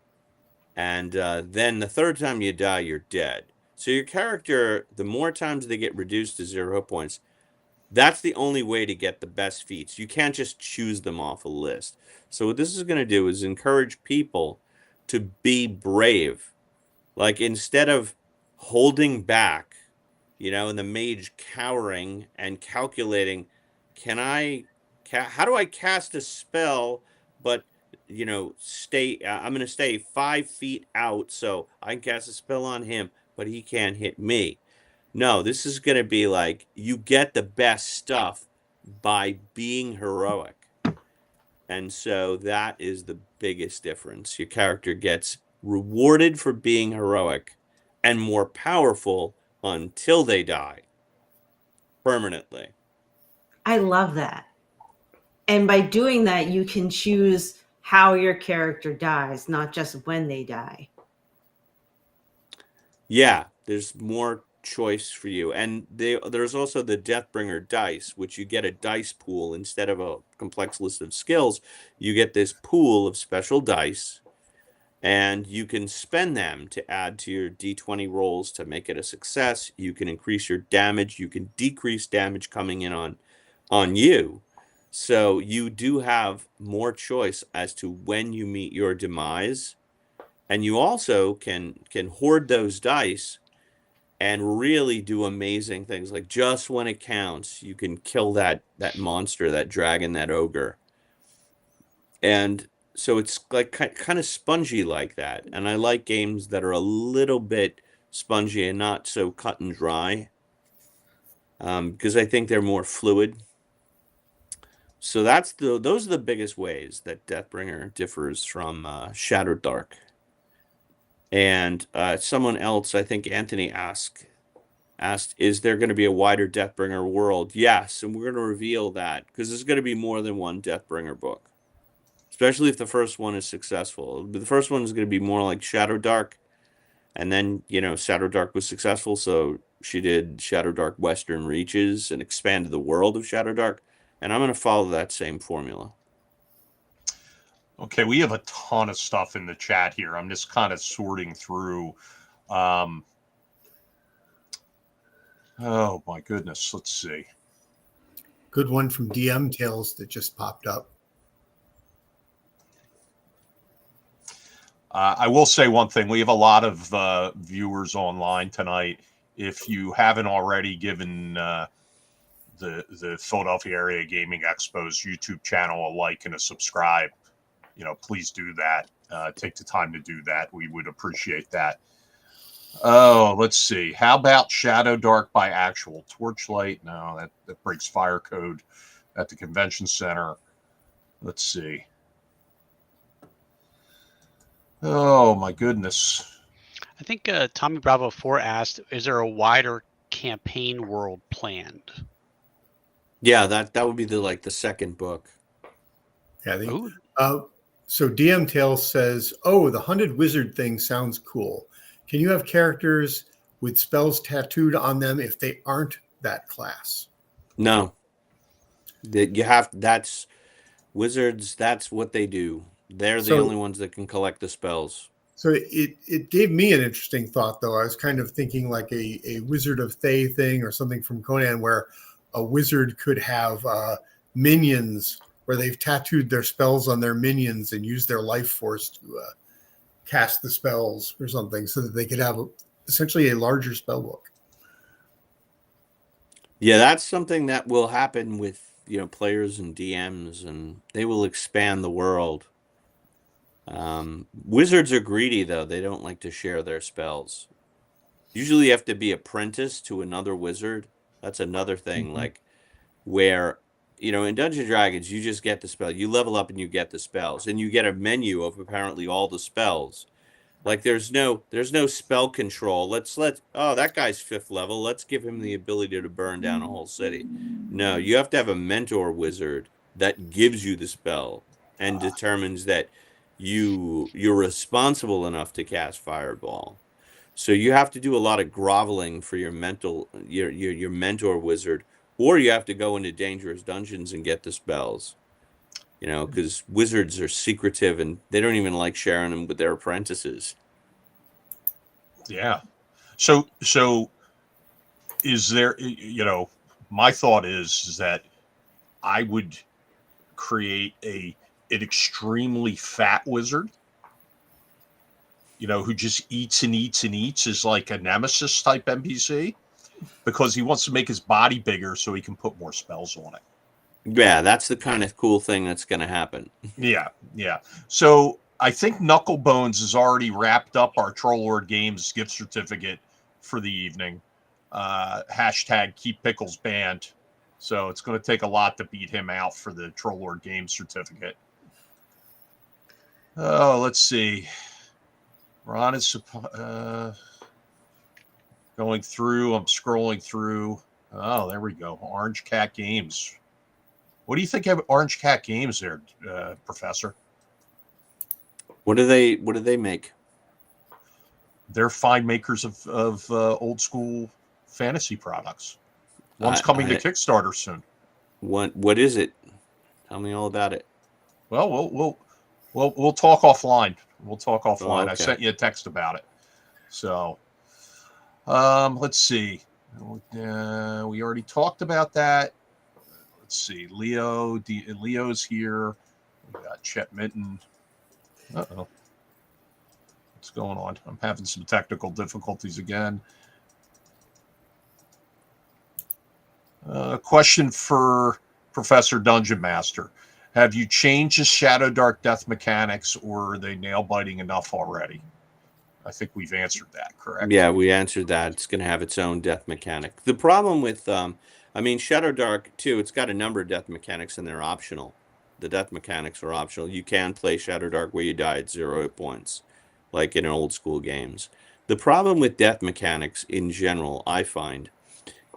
[SPEAKER 5] And then the third time you die, you're dead. So your character, the more times they get reduced to 0 hit points, that's the only way to get the best feats. You can't just choose them off a list. So what this is going to do is encourage people to be brave. Like, instead of holding back, and the mage cowering and calculating, how do I cast a spell, but, I'm going to stay 5 feet out so I can cast a spell on him, but he can't hit me. No, this is going to be like, you get the best stuff by being heroic. And so that is the biggest difference. Your character gets rewarded for being heroic and more powerful until they die permanently.
[SPEAKER 4] I love that. And by doing that, you can choose how your character dies, not just when they die.
[SPEAKER 5] Yeah, there's more choice for you. And there's also the Deathbringer dice, which you get a dice pool instead of a complex list of skills. You get this pool of special dice, and you can spend them to add to your D20 rolls to make it a success. You can increase your damage. You can decrease damage coming in on you. So you do have more choice as to when you meet your demise. And you also can hoard those dice and really do amazing things. Like, just when it counts, you can kill that monster, that dragon, that ogre. And so it's like kind of spongy like that. And I like games that are a little bit spongy and not so cut and dry, because I think they're more fluid. So those are the biggest ways that Deathbringer differs from Shattered Dark. And someone else, I think Anthony asked, is there going to be a wider Deathbringer world? Yes, and we're going to reveal that, because there's going to be more than one Deathbringer book, especially if the first one is successful. The first one is going to be more like Shadow Dark, and then, Shadow Dark was successful, so she did Shadow Dark Western Reaches and expanded the world of Shadow Dark, and I'm going to follow that same formula.
[SPEAKER 1] Okay, we have a ton of stuff in the chat here. I'm just kind of sorting through. Oh my goodness, let's see.
[SPEAKER 3] Good one from DM Tales that just popped up.
[SPEAKER 1] I will say one thing. We have a lot of viewers online tonight. If you haven't already given the Philadelphia Area Gaming Expo's YouTube channel a like and a subscribe, please do that. Take the time to do that. We would appreciate that. Oh, let's see. How about Shadow Dark by Actual Torchlight? No, that breaks fire code at the convention center. Let's see. Oh, my goodness.
[SPEAKER 2] I think Tommy Bravo 4 asked, is there a wider campaign world planned?
[SPEAKER 5] Yeah, that would be the second book.
[SPEAKER 3] Yeah, I think. So DM Tales says, "Oh, the hunted wizard thing sounds cool. Can you have characters with spells tattooed on them if they aren't that class?"
[SPEAKER 5] No. That's wizards. That's what they do. They're the only ones that can collect the spells.
[SPEAKER 3] So it gave me an interesting thought, though. I was kind of thinking like a Wizard of Thay thing or something from Conan, where a wizard could have minions where they've tattooed their spells on their minions and use their life force to cast the spells or something, so that they could have essentially a larger spell book.
[SPEAKER 5] Yeah, that's something that will happen with players and DMs, and they will expand the world. Wizards are greedy, though. They don't like to share their spells. Usually you have to be apprenticed to another wizard. That's another thing, like where you know, in Dungeons and Dragons, you just get the spell. You level up and you get the spells, and you get a menu of apparently all the spells. Like there's no spell control. Oh, that guy's 5th level. Let's give him the ability to burn down a whole city. No, you have to have a mentor wizard that gives you the spell and determines that you're responsible enough to cast Fireball. So you have to do a lot of groveling for your mentor wizard, or you have to go into dangerous dungeons and get the spells. You know, because wizards are secretive and they don't even like sharing them with their apprentices.
[SPEAKER 1] Yeah. So is there, you know, my thought is that I would create an extremely fat wizard, you know, who just eats and eats and eats, is like a nemesis type NPC, because he wants to make his body bigger so he can put more spells on it.
[SPEAKER 5] Yeah, that's the kind of cool thing that's going to happen.
[SPEAKER 1] Yeah. So I think Knucklebones has already wrapped up our Trollord Games gift certificate for the evening. Hashtag Keep Pickles Banned. So it's going to take a lot to beat him out for the Trollord Games certificate. Oh, let's see. Ron is going through. I'm scrolling through. Oh, there we go. Orange Cat Games. What do you think of Orange Cat Games there, Professor?
[SPEAKER 5] What do they make?
[SPEAKER 1] They're fine makers of old school fantasy products. One's coming to Kickstarter soon.
[SPEAKER 5] What is it? Tell me all about it.
[SPEAKER 1] Well, we'll talk offline. We'll talk offline.
[SPEAKER 5] Okay.
[SPEAKER 1] I sent you a text about it. So, let's see. We already talked about that. Let's see. Leo's here. We got Chet Minton. Uh-oh. What's going on? I'm having some technical difficulties again. Question for Professor Dungeon Master. Have you changed the Shadow Dark death mechanics, or are they nail-biting enough already? I think we've answered that, correct?
[SPEAKER 5] Yeah, we answered that. It's going to have its own death mechanic. The problem with, Shadow Dark, too, it's got a number of death mechanics, and they're optional. The death mechanics are optional. You can play Shadow Dark where you die at 0 hit points, like in old school games. The problem with death mechanics in general, I find,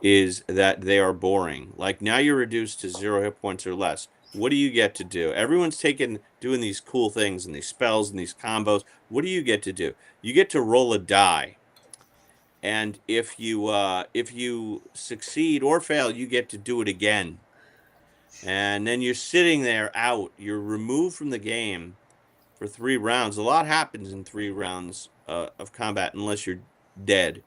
[SPEAKER 5] is that they are boring. Like now you're reduced to 0 hit points or less. What do you get to do? Everyone's doing these cool things and these spells and these combos. What do you get to do? You get to roll a die. And if you succeed or fail, you get to do it again. And then you're sitting there out. You're removed from the game for 3 rounds. A lot happens in 3 rounds of combat unless you're dead.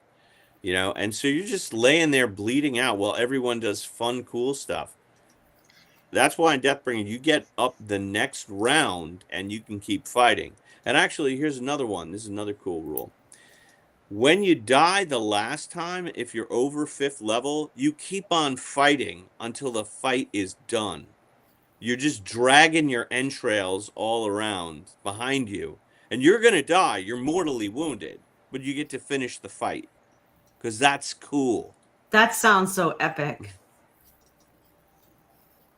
[SPEAKER 5] You know, and so you're just laying there bleeding out while everyone does fun, cool stuff. That's why in Deathbringer, you get up the next round and you can keep fighting. And actually, here's another one. This is another cool rule. When you die the last time, if you're over 5th level, you keep on fighting until the fight is done. You're just dragging your entrails all around behind you. And you're going to die. You're mortally wounded. But you get to finish the fight. Because that's cool.
[SPEAKER 4] That sounds so epic.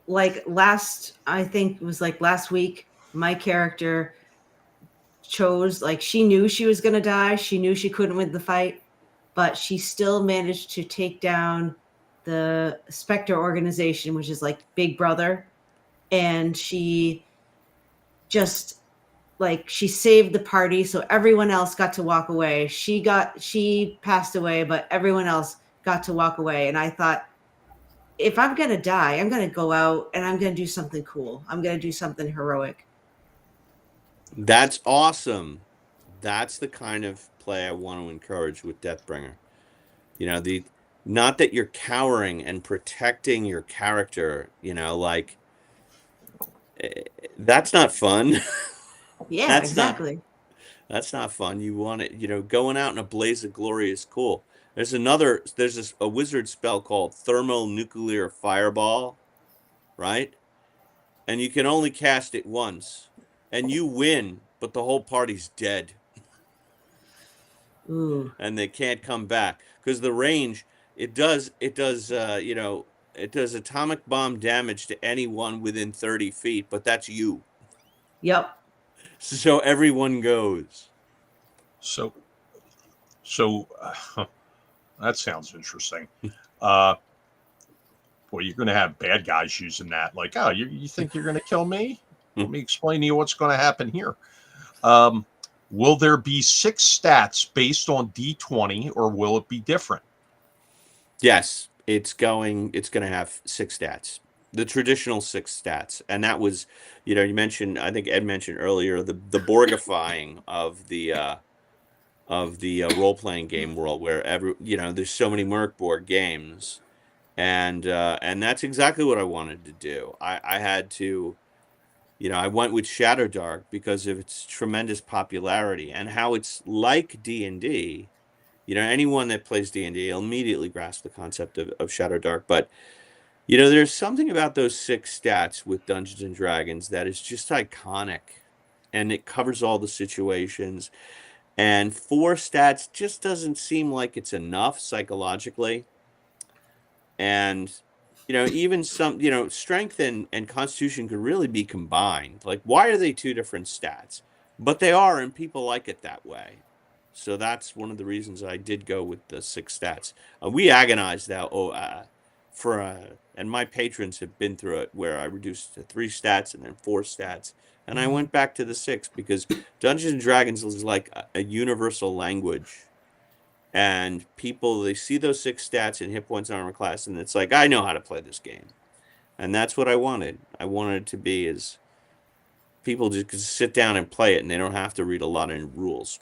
[SPEAKER 4] I think it was last week, my character chose, she knew she was going to die. She knew she couldn't win the fight, but she still managed to take down the Spectre organization, which is like Big Brother. And she just, she saved the party. So everyone else got to walk away. She passed away, but everyone else got to walk away. And I thought, if I'm going to die, I'm going to go out and I'm going to do something cool. I'm going to do something heroic.
[SPEAKER 5] That's awesome. That's the kind of play I want to encourage with Deathbringer. You know, not that you're cowering and protecting your character, that's not fun.
[SPEAKER 4] Yeah, exactly.
[SPEAKER 5] That's not fun. You want it, going out in a blaze of glory is cool. There's a wizard spell called Thermonuclear Fireball, right? And you can only cast it once. And you win, but the whole party's dead.
[SPEAKER 4] Ooh.
[SPEAKER 5] And they can't come back. Because the range, it does it does atomic bomb damage to anyone within 30 feet, but that's you.
[SPEAKER 4] Yep.
[SPEAKER 5] So everyone goes.
[SPEAKER 1] So that sounds interesting. Boy, you're going to have bad guys using that. Like, oh, you think you're going to kill me? Let me explain to you what's going to happen here. Will there be 6 stats based on D20, or will it be different?
[SPEAKER 5] Yes, it's going to have 6 stats. The traditional 6 stats. And that was, you mentioned, I think Ed mentioned earlier, the Borgifying of the role-playing game world, where there's so many Merc board games, and that's exactly what I wanted to do. I had to, I went with Shadowdark because of its tremendous popularity and how it's like D&D. Anyone that plays D&D will immediately grasp the concept of Shadowdark. But, there's something about those 6 stats with Dungeons and Dragons that is just iconic, and it covers all the situations. And 4 stats just doesn't seem like it's enough psychologically. And, even some, strength and constitution could really be combined. Like, why are they 2 different stats? But they are, and people like it that way. So that's one of the reasons I did go with the 6 stats. We agonized that and my patrons have been through it, where I reduced to 3 stats and then 4 stats. And I went back to the 6 because Dungeons and Dragons is like a universal language. And people, they see those 6 stats in hit points and armor class, and it's like, I know how to play this game. And that's what I wanted. I wanted it to be as people just could sit down and play it, and they don't have to read a lot of rules.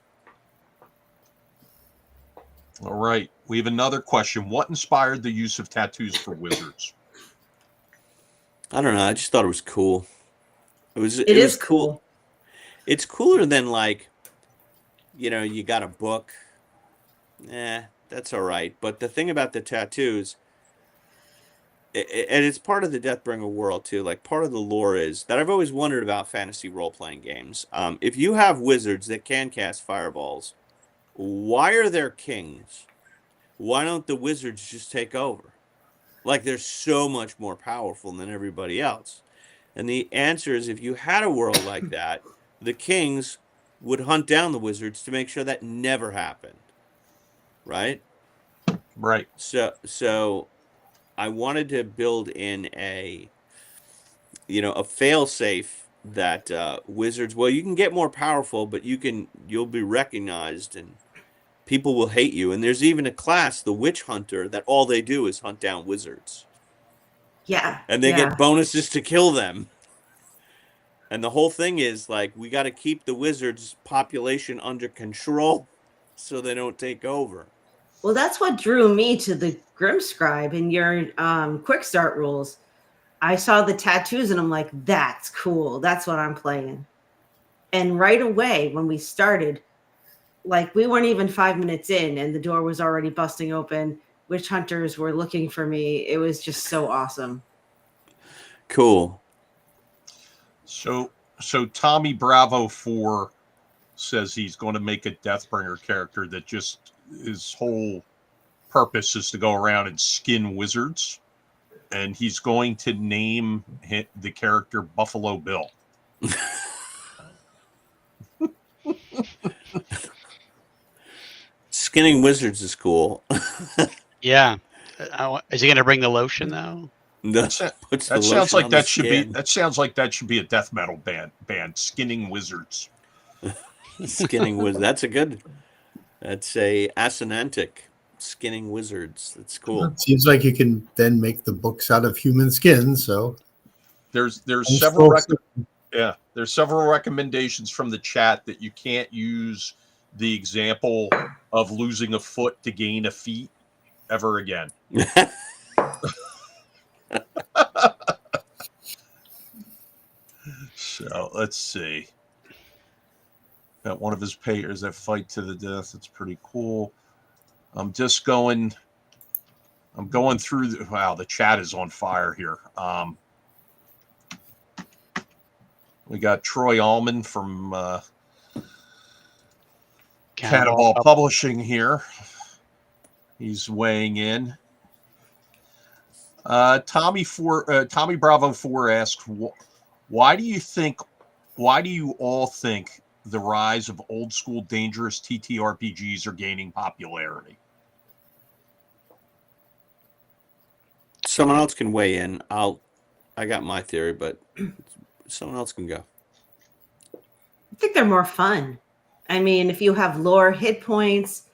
[SPEAKER 1] All right. We have another question. What inspired the use of tattoos for wizards?
[SPEAKER 5] I don't know. I just thought it was cool. It was
[SPEAKER 4] cool.
[SPEAKER 5] It's cooler than, like, you got a book. That's all right. But the thing about the tattoos, and it's part of the Deathbringer world too, like part of the lore is that I've always wondered about fantasy role-playing games. If you have wizards that can cast fireballs, why are there kings? Why don't the wizards just take over? Like, they're so much more powerful than everybody else. And the answer is, if you had a world like that, the kings would hunt down the wizards to make sure that never happened. Right?
[SPEAKER 1] Right.
[SPEAKER 5] So I wanted to build in a fail-safe that wizards, well, you can get more powerful, but you'll be recognized and people will hate you. And there's even a class, the witch hunter, that all they do is hunt down wizards.
[SPEAKER 4] Yeah.
[SPEAKER 5] And they get bonuses to kill them. And the whole thing is, like, we got to keep the wizards' population under control so they don't take over.
[SPEAKER 4] Well, that's what drew me to the Grimscribe in your quick start rules. I saw the tattoos and I'm like, that's cool. That's what I'm playing. And right away when we started, like, we weren't even 5 minutes in and the door was already busting open. Witch hunters were looking for me. It was just so awesome.
[SPEAKER 5] Cool.
[SPEAKER 1] So Tommy Bravo 4 says he's going to make a Deathbringer character that just his whole purpose is to go around and skin wizards, and he's going to name the character Buffalo Bill.
[SPEAKER 5] Skinning wizards is cool.
[SPEAKER 2] Yeah. Is he going to bring the lotion though?
[SPEAKER 1] That sounds like that should be. That sounds like that should be a death metal band. Skinning wizards.
[SPEAKER 5] Skinning wizards. That's a assonantic. Skinning wizards. That's cool.
[SPEAKER 3] It seems like you can then make the books out of human skin. So
[SPEAKER 1] there's several there's several recommendations from the chat that you can't use the example of losing a foot to gain a feet ever again. So let's see. Got one of his payers that fight to the death. It's pretty cool. I'm going through the chat is on fire here. We got Troy Allman from Cannibal Publishing here. He's weighing in. Tommy Bravo 4 asks, why do you all think the rise of old school dangerous TTRPGs are gaining popularity?
[SPEAKER 5] Someone else can weigh in. I got my theory, but someone else can go.
[SPEAKER 4] I think they're more fun. I mean, if you have lower hit points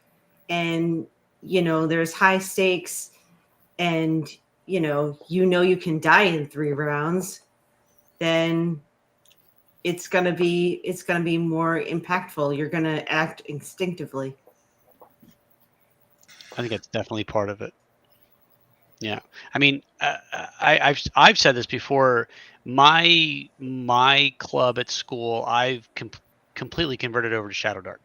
[SPEAKER 4] and, there's high stakes and, you can die in 3 rounds, then it's going to be more impactful. You're going to act instinctively.
[SPEAKER 2] I think that's definitely part of it. Yeah, I mean, I've said this before. My club at school, I've completely converted over to Shadow Dark.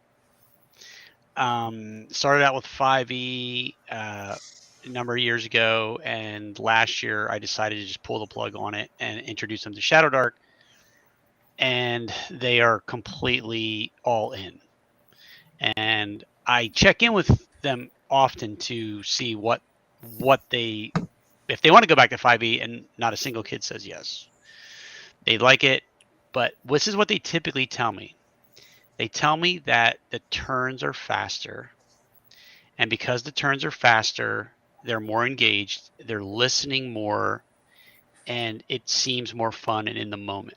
[SPEAKER 2] Started out with 5e a number of years ago, and last year I decided to just pull the plug on it and introduce them to Shadow Dark, and they are completely all in. And I check in with them often to see what they, if they want to go back to 5e, and not a single kid says yes. They like it, but this is what they typically tell me. They tell me that the turns are faster, and because the turns are faster, they're more engaged, they're listening more, and it seems more fun and in the moment.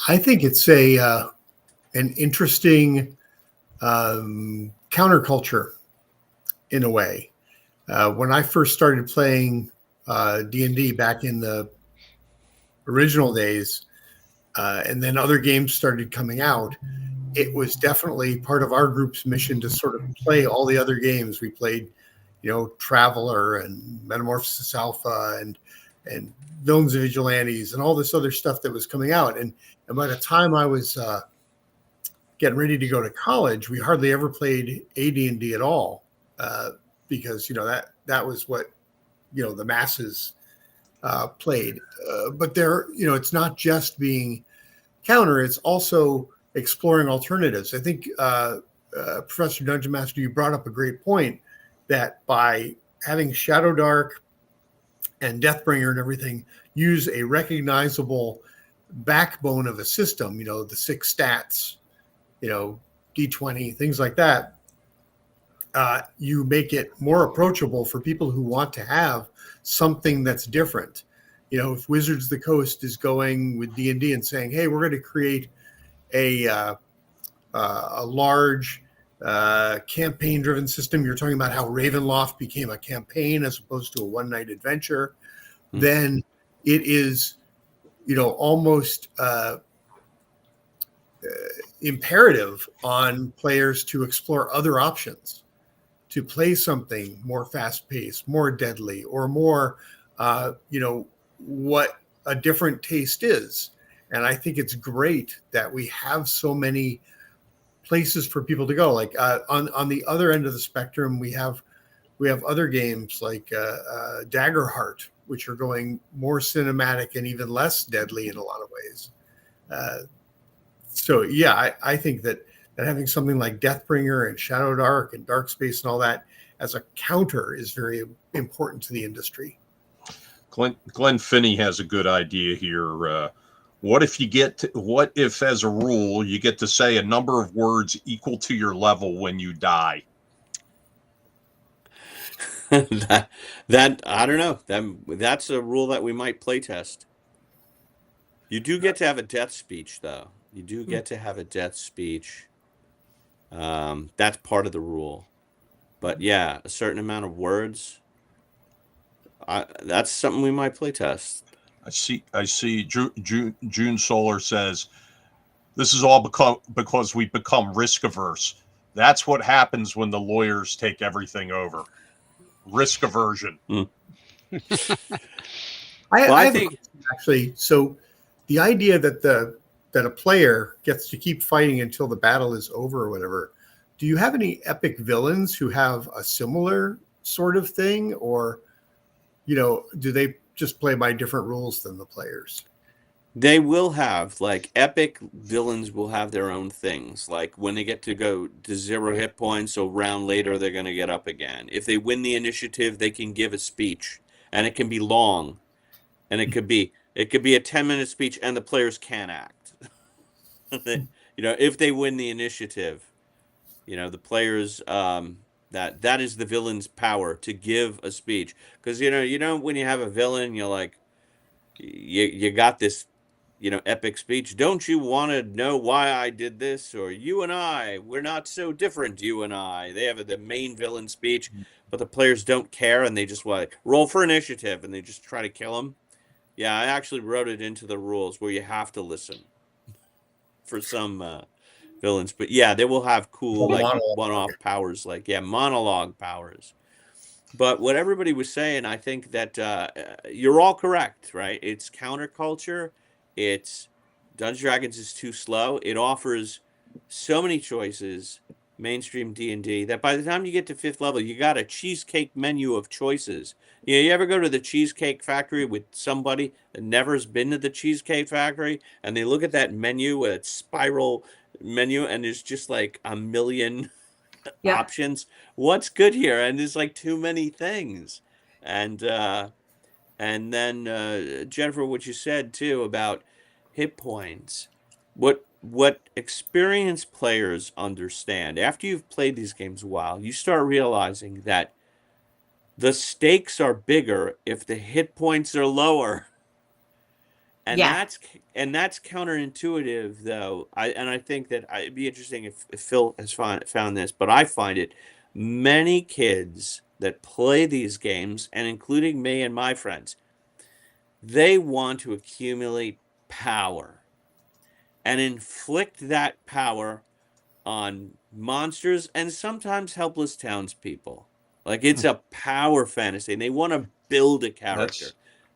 [SPEAKER 3] I think it's an interesting counterculture in a way. When I first started playing D&D back in the original days, and then other games started coming out, it was definitely part of our group's mission to sort of play all the other games. We played, Traveler and Metamorphosis Alpha and Villains and Vigilantes and all this other stuff that was coming out. And by the time I was getting ready to go to college, we hardly ever played AD&D at all, because that was what the masses played. But there, it's not just being counter; it's also exploring alternatives. I think Professor Dungeon Master, you brought up a great point that by having Shadow Dark and Deathbringer and everything use a recognizable backbone of a system, the 6 stats, D20, things like that, you make it more approachable for people who want to have something that's different. If Wizards of the Coast is going with D&D and saying, hey, we're going to create a large campaign-driven system, you're talking about how Ravenloft became a campaign as opposed to a one-night adventure, then it is, almost imperative on players to explore other options, to play something more fast-paced, more deadly, or more, what a different taste is. And I think it's great that we have so many places for people to go. Like on the other end of the spectrum, we have other games like Daggerheart, which are going more cinematic and even less deadly in a lot of ways. So yeah, I think that having something like Deathbringer and Shadow Dark and Dark Space and all that as a counter is very important to the industry.
[SPEAKER 1] Glenn Finney has a good idea here. What if as a rule you get to say a number of words equal to your level when you die?
[SPEAKER 5] that I don't know. That's a rule that we might play test. You do get to have a death speech, though. You do get to have a death speech. That's part of the rule. But yeah, a certain amount of words. That's something we might play test.
[SPEAKER 1] I see. June Solar says, this is all because we become risk averse. That's what happens when the lawyers take everything over. Risk aversion.
[SPEAKER 3] I think actually. So the idea that a player gets to keep fighting until the battle is over or whatever. Do you have any epic villains who have a similar sort of thing, or do they just play by different rules than the players?
[SPEAKER 5] They will have, like, epic villains will have their own things. Like when they get to go to 0 hit points, so round later they're going to get up again. If they win the initiative, they can give a speech, and it can be long, and it could be a 10-minute speech, and the players can act. If they win the initiative, the players, that is the villain's power to give a speech. Because when you have a villain, you're like, you got this, epic speech. Don't you want to know why I did this? Or you and I, we're not so different, you and I. They have the main villain speech, but the players don't care, and they just roll for initiative, and they just try to kill him. Yeah, I actually wrote it into the rules where you have to listen for some villains. But yeah, they will have cool, like,
[SPEAKER 3] Monologue.
[SPEAKER 5] one-off powers, like, monologue powers. But what everybody was saying, I think that you're all correct, right? It's counterculture. It's Dungeons & Dragons is too slow. It offers so many choices, mainstream D&D, that by the time you get to 5th level, you got a cheesecake menu of choices. You ever go to the Cheesecake Factory with somebody that never's been to the Cheesecake Factory, and they look at that menu, a spiral menu, and there's just like a million
[SPEAKER 4] Yeah.
[SPEAKER 5] options. What's good here? And there's like too many things. And then Jennifer, what you said too about hit points. What experienced players understand, after you've played these games a while, you start realizing that the stakes are bigger if the hit points are lower. And
[SPEAKER 4] Yeah.
[SPEAKER 5] that's counterintuitive, though. I think that it'd be interesting if Phil has found this, but I find it, many kids that play these games, and including me and my friends, they want to accumulate power and inflict that power on monsters and sometimes helpless townspeople. Like, it's a power fantasy, and they want to build a character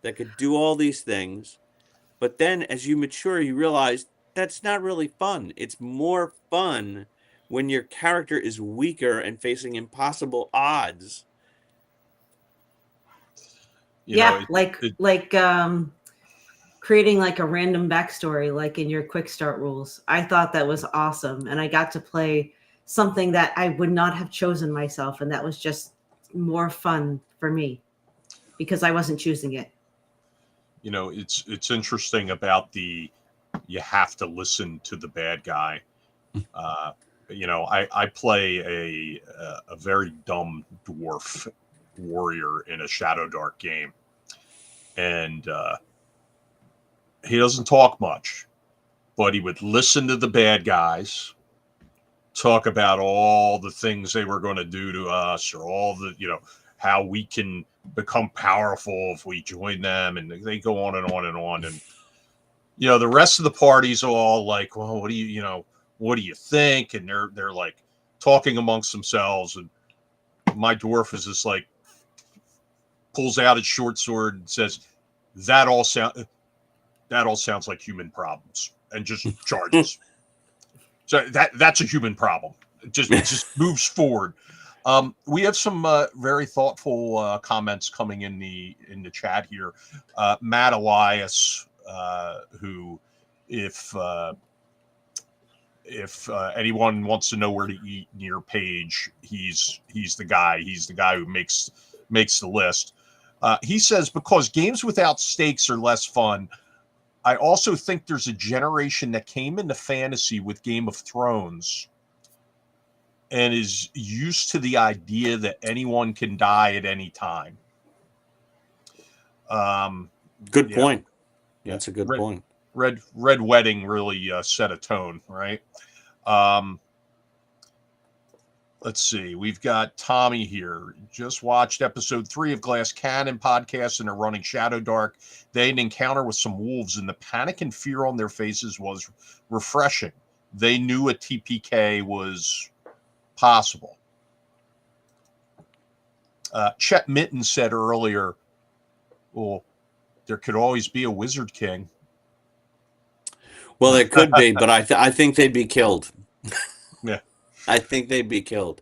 [SPEAKER 5] that could do all these things. But then as you mature, you realize that's not really fun. It's more fun when your character is weaker and facing impossible odds.
[SPEAKER 4] Creating like a random backstory, like in your quick start rules. I thought that was awesome. And I got to play something that I would not have chosen myself. And that was just more fun for me because I wasn't choosing it.
[SPEAKER 1] It's interesting about you have to listen to the bad guy. I play a very dumb dwarf warrior in a Shadow Dark game, and he doesn't talk much, but he would listen to the bad guys talk about all the things they were going to do to us, or all the how we can become powerful if we join them, and they go on and on and on. And the rest of the party's all like, well, what do you think? And they're like talking amongst themselves, and my dwarf is just like pulls out his short sword and says, that all sounds like human problems, and just charges. So that's a human problem. It just moves forward. We have some very thoughtful comments coming in the chat here. Matt Elias, who, if anyone wants to know where to eat near Page, he's the guy. He's the guy who makes the list. He says, because games without stakes are less fun, I also think there's a generation that came into fantasy with Game of Thrones and is used to the idea that anyone can die at any time.
[SPEAKER 5] Good point. Yeah, that's a good point.
[SPEAKER 1] Red Wedding really set a tone, right? Let's see. We've got Tommy here. Just watched episode 3 of Glass Cannon podcast, and are running Shadow Dark. They had an encounter with some wolves, and the panic and fear on their faces was refreshing. They knew a TPK was possible. Chet Mitten said earlier, well, there could always be a Wizard King.
[SPEAKER 5] Well, there could be, but I think they'd be killed.
[SPEAKER 1] Yeah.
[SPEAKER 5] I think they'd be killed.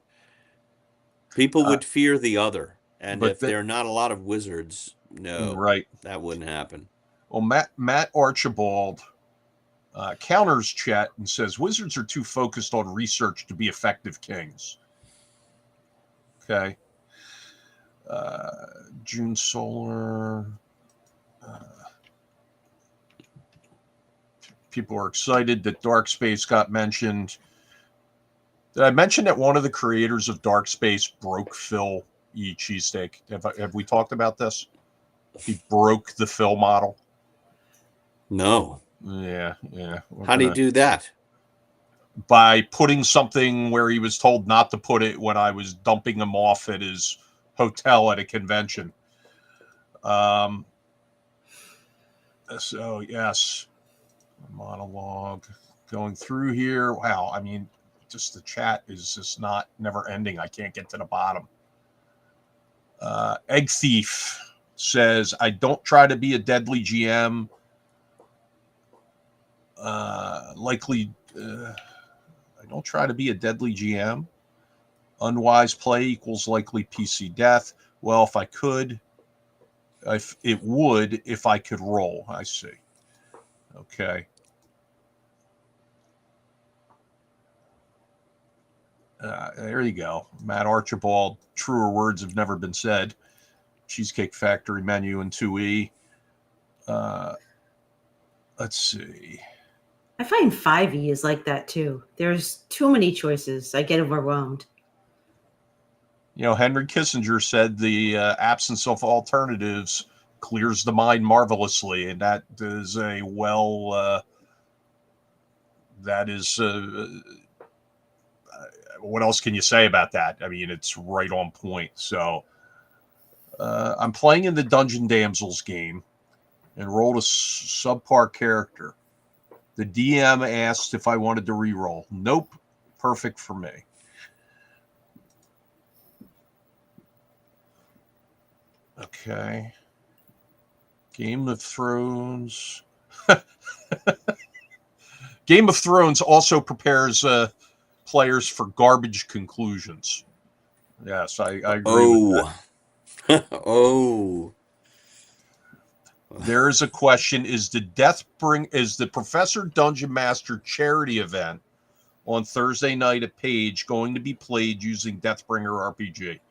[SPEAKER 5] People would fear the other. And if there are not a lot of wizards, no,
[SPEAKER 1] right,
[SPEAKER 5] that wouldn't happen.
[SPEAKER 1] Well, Matt Archibald counters chat and says wizards are too focused on research to be effective kings. Okay. June Solar. People are excited that Dark Space got mentioned. Did I mention that one of the creators of Dark Space broke Phil E. Cheesesteak? Have we talked about this? He broke the Phil model.
[SPEAKER 5] No.
[SPEAKER 1] Yeah.
[SPEAKER 5] How do you do that?
[SPEAKER 1] By putting something where he was told not to put it when I was dumping him off at his hotel at a convention. So yes, monologue going through here. Wow, I mean, just the chat is just never ending. I can't get to the bottom. Egg Thief says, I don't try to be a deadly GM. I don't try to be a deadly GM. Unwise play equals likely PC death. Well, if I could, if I could roll. I see. Okay. There you go. Matt Archibald, truer words have never been said. Cheesecake Factory menu in 2E. Let's see.
[SPEAKER 4] I find 5e is like that too. There's too many choices. I get overwhelmed.
[SPEAKER 1] Henry Kissinger said the absence of alternatives clears the mind marvelously, and that is what else can you say about that? I mean, it's right on point. So I'm playing in the Dungeon Damsels game and rolled a subpar character. The DM asked if I wanted to reroll. Nope. Perfect for me. Okay. Game of Thrones. Game of Thrones also prepares players for garbage conclusions. Yes, I agree with that.
[SPEAKER 5] Oh.
[SPEAKER 1] There is a question: is the Professor Dungeon Master charity event on Thursday night at Page going to be played using Deathbringer RPG?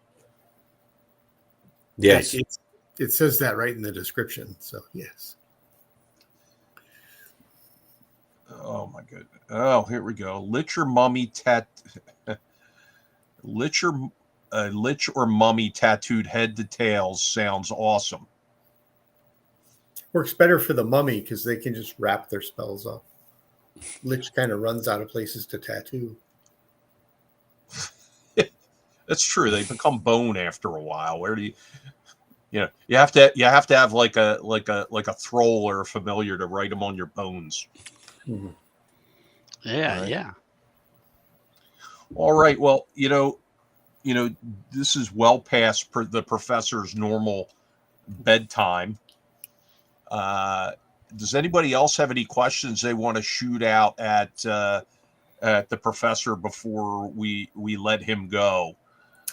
[SPEAKER 5] Yes.
[SPEAKER 3] It says that right in the description. So yes.
[SPEAKER 1] Oh my goodness. Oh, here we go. Lich or mummy lich or mummy tattooed head to tails sounds awesome.
[SPEAKER 3] Works better for the mummy because they can just wrap their spells up. Lich kind of runs out of places to tattoo.
[SPEAKER 1] That's true. They become bone after a while. Where do you have to have like a thrall or a familiar to write them on your bones.
[SPEAKER 3] Mm-hmm.
[SPEAKER 2] Yeah,
[SPEAKER 1] Right.
[SPEAKER 2] yeah.
[SPEAKER 1] All right. Well, this is well past the professor's normal bedtime. Does anybody else have any questions they want to shoot out at the professor before we let him go?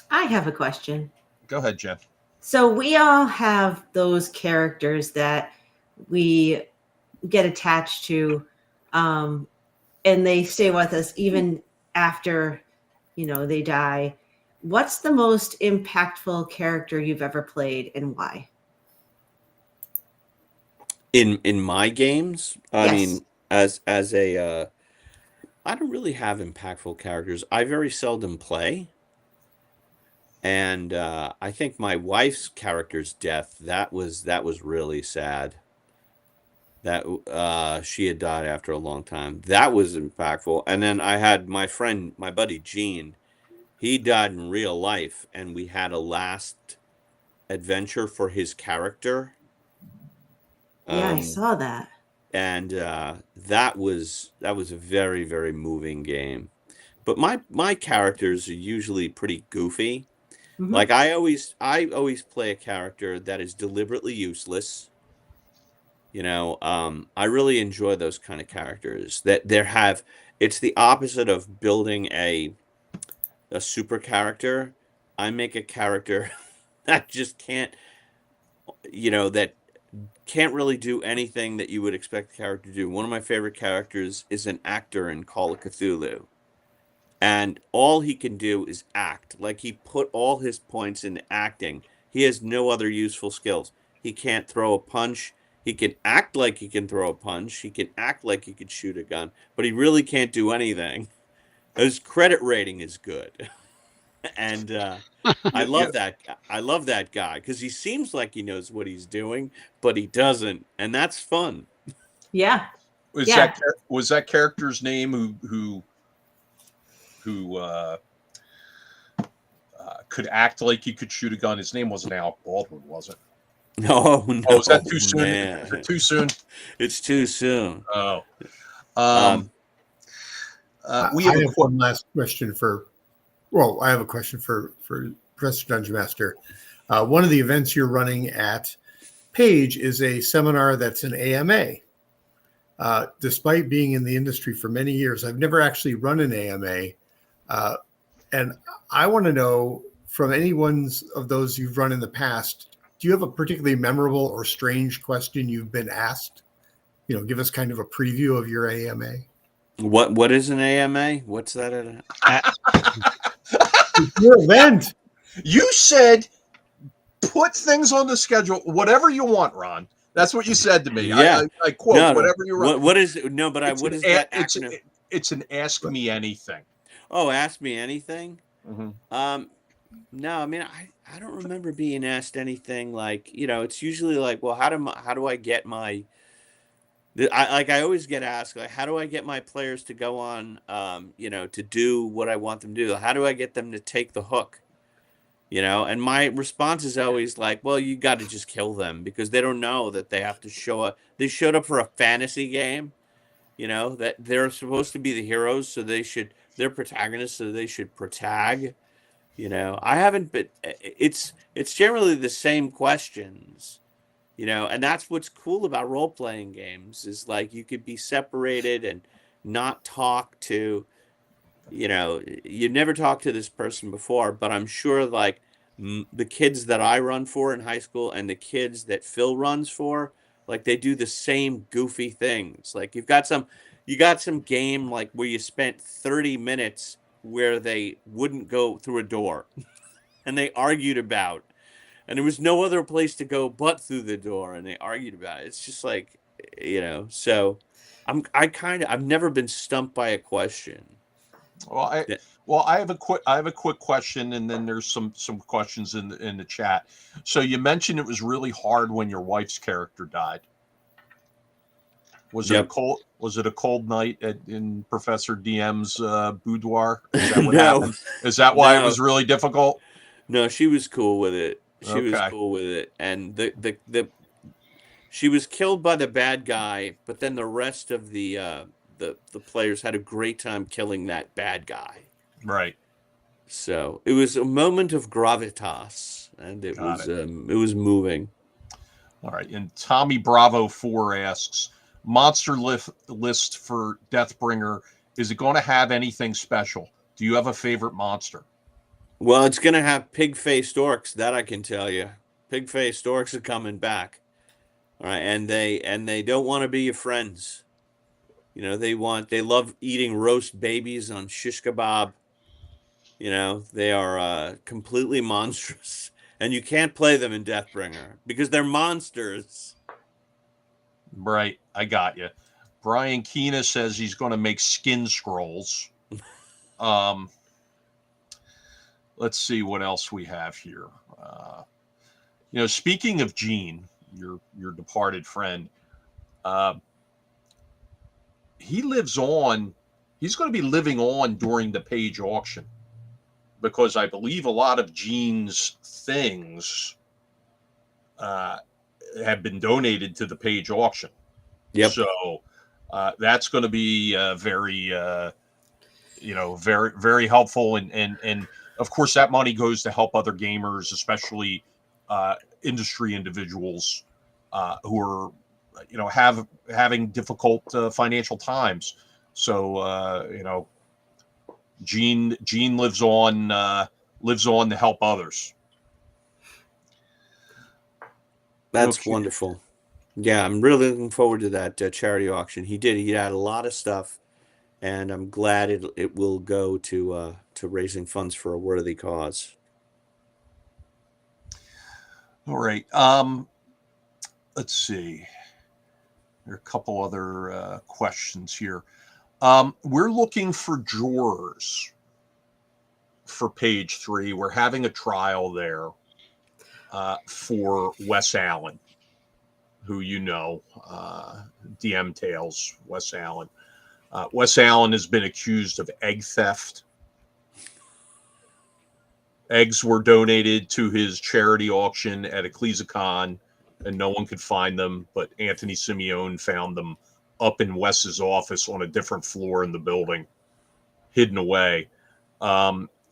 [SPEAKER 4] I have a question.
[SPEAKER 1] Go ahead, Jen.
[SPEAKER 4] So we all have those characters that we get attached to, and they stay with us even after, they die. What's the most impactful character you've ever played, and why?
[SPEAKER 5] In my games, I
[SPEAKER 4] Yes.
[SPEAKER 5] mean, as a I don't really have impactful characters. I very seldom play. And I think my wife's character's death, that was really sad. That she had died after a long time. That was impactful. And then I had my buddy Gene. He died in real life, and we had a last adventure for his character.
[SPEAKER 4] Yeah, I saw that.
[SPEAKER 5] And that was a very, very moving game. But my characters are usually pretty goofy.
[SPEAKER 4] Mhm.
[SPEAKER 5] Like I always play a character that is deliberately useless. I really enjoy those kind of characters that it's the opposite of building a super character. I make a character that just can't, that can't really do anything that you would expect the character to do. One of my favorite characters is an actor in Call of Cthulhu. And all he can do is act. Like, he put all his points into acting. He has no other useful skills. He can't throw a punch. He can act like he can throw a punch. He can act like he can shoot a gun. But he really can't do anything. His credit rating is good. And I love that. I love that guy because he seems like he knows what he's doing, but he doesn't, and that's fun.
[SPEAKER 4] Yeah.
[SPEAKER 1] Was that character's name who could act like he could shoot a gun? His name wasn't Alec Baldwin, was it?
[SPEAKER 5] No,
[SPEAKER 1] Oh, is that too soon?
[SPEAKER 5] Man.
[SPEAKER 1] Is it too soon?
[SPEAKER 5] It's too soon.
[SPEAKER 1] Oh.
[SPEAKER 3] We have one last question for. Well, I have a question for Professor Dungeon Master. One of the events you're running at Page is a seminar that's an AMA. Despite being in the industry for many years, I've never actually run an AMA. And I want to know from any ones of those you've run in the past, do you have a particularly memorable or strange question you've been asked? You know, give us kind of a preview of your AMA.
[SPEAKER 5] What is an AMA? What's that?
[SPEAKER 3] Your event.
[SPEAKER 1] You said put things on the schedule, whatever you want, Ron. That's what you said to me.
[SPEAKER 5] Yeah.
[SPEAKER 1] I quote whatever you want.
[SPEAKER 5] What is no? But what is that acronym?
[SPEAKER 1] It's an ask me anything.
[SPEAKER 5] Oh, ask me anything.
[SPEAKER 1] Mm-hmm.
[SPEAKER 5] No, I mean I don't remember being asked anything like, you know. It's usually like, well, how do I get my I always get asked, like, how do I get my players to go on, you know, to do what I want them to do? How do I get them to take the hook? You know, and my response is always like, well, you got to just kill them because they don't know that they have to show up. They showed up for a fantasy game, you know, that they're supposed to be the heroes. So they're protagonists. So they should protag, you know. I haven't, but it's generally the same questions. You know, and that's what's cool about role-playing games is like you could be separated and not talk to, you know, you never talked to this person before, but I'm sure like the kids that I run for in high school and the kids that Phil runs for, like they do the same goofy things. Like you got some game like where you spent 30 minutes where they wouldn't go through a door and they argued about. And there was no other place to go but through the door, and they argued about it. It's just like, you know. So, I've never been stumped by a question.
[SPEAKER 1] Well, I have a quick question, and then there's some questions in the chat. So you mentioned it was really hard when your wife's character died. Was it a cold night in Professor DM's boudoir? Is that what happened? Is that why it was really difficult?
[SPEAKER 5] No, she was cool with it. She was cool with it, and she was killed by the bad guy, but then the rest of the players had a great time killing that bad guy.
[SPEAKER 1] Right.
[SPEAKER 5] So it was a moment of gravitas, and it was moving.
[SPEAKER 1] All right, and Tommy Bravo 4 asks, monster list for Deathbringer. Is it going to have anything special? Do you have a favorite monster?
[SPEAKER 5] Well, it's going to have pig-faced orcs, that I can tell you. Pig-faced orcs are coming back. All right, and they don't want to be your friends. You know, they love eating roast babies on shish kebab. You know, they are completely monstrous. And you can't play them in Deathbringer because they're monsters.
[SPEAKER 1] Right, I got you. Brian Keena says he's going to make skin scrolls. Let's see what else we have here. You know, speaking of Gene, your departed friend, he lives on. He's going to be living on during the Page auction because I believe a lot of Gene's things have been donated to the Page auction.
[SPEAKER 5] Yep.
[SPEAKER 1] So that's going to be very, very, very helpful and. Of course, that money goes to help other gamers, especially industry individuals who are, you know, having difficult financial times. So, you know, Gene lives on to help others.
[SPEAKER 5] That's wonderful. Yeah, I'm really looking forward to that charity auction. He had a lot of stuff, and I'm glad it will go to raising funds for a worthy cause.
[SPEAKER 1] All right. Let's see. There are a couple other questions here. We're looking for drawers for page 3. We're having a trial there for Wes Allen, who you know, DM Tales, Wes Allen. Wes Allen has been accused of egg theft. Eggs were donated to his charity auction at EcclesiaCon, and no one could find them, but Anthony Simeone found them up in Wes's office on a different floor in the building, hidden away.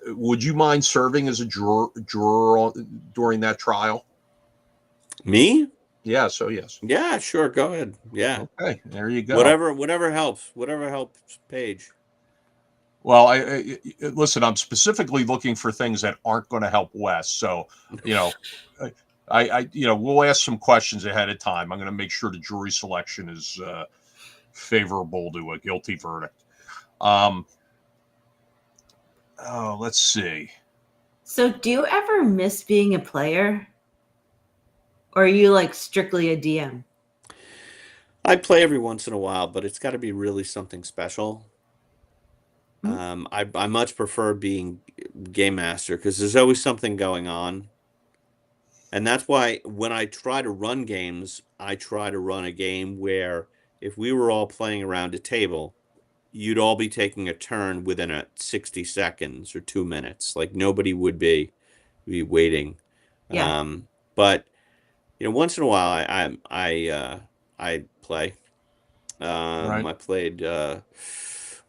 [SPEAKER 1] Would you mind serving as a juror during that trial?
[SPEAKER 5] Me?
[SPEAKER 1] Yeah, so yes.
[SPEAKER 5] Yeah, sure. Go ahead. Yeah.
[SPEAKER 1] Okay, there you go.
[SPEAKER 5] Whatever helps. Whatever helps Paige.
[SPEAKER 1] Well, I listen, I'm specifically looking for things that aren't going to help Wes. So, you know, we'll ask some questions ahead of time. I'm going to make sure the jury selection is favorable to a guilty verdict. Let's see.
[SPEAKER 4] So, do you ever miss being a player? Or are you like strictly a DM?
[SPEAKER 5] I play every once in a while, but it's got to be really something special. I much prefer being game master because there's always something going on. And that's why when I try to run games, I try to run a game where if we were all playing around a table, you'd all be taking a turn within 60 seconds or 2 minutes. Like nobody would be waiting.
[SPEAKER 4] Yeah.
[SPEAKER 5] But once in a while I play.
[SPEAKER 1] Right.
[SPEAKER 5] I played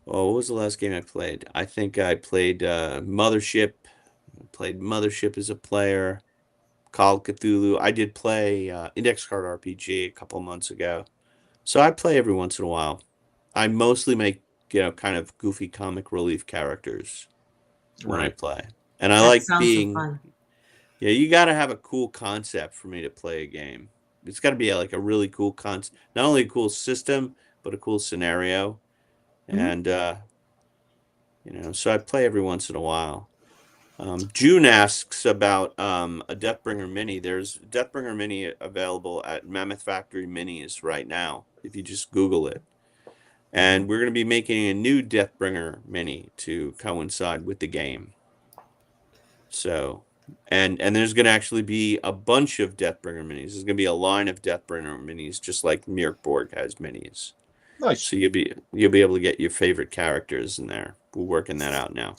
[SPEAKER 5] what was the last game I played? I think I played Mothership. I played Mothership as a player. Call of Cthulhu. I did play Index Card RPG a couple months ago. So I play every once in a while. I mostly make, kind of goofy comic relief characters when I play. And I like being
[SPEAKER 4] so fun.
[SPEAKER 5] Yeah, you got to have a cool concept for me to play a game. It's got to be like a really cool concept, not only a cool system, but a cool scenario. And so I play every once in a while. June asks about a Deathbringer Mini. There's Deathbringer Mini available at Mammoth Factory Minis right now, if you just Google it. And we're going to be making a new Deathbringer Mini to coincide with the game. So, and there's going to actually be a bunch of Deathbringer Minis. There's going to be a line of Deathbringer Minis, just like Mirkborg has minis.
[SPEAKER 1] Nice.
[SPEAKER 5] So you'll be able to get your favorite characters in there. We're working that out now.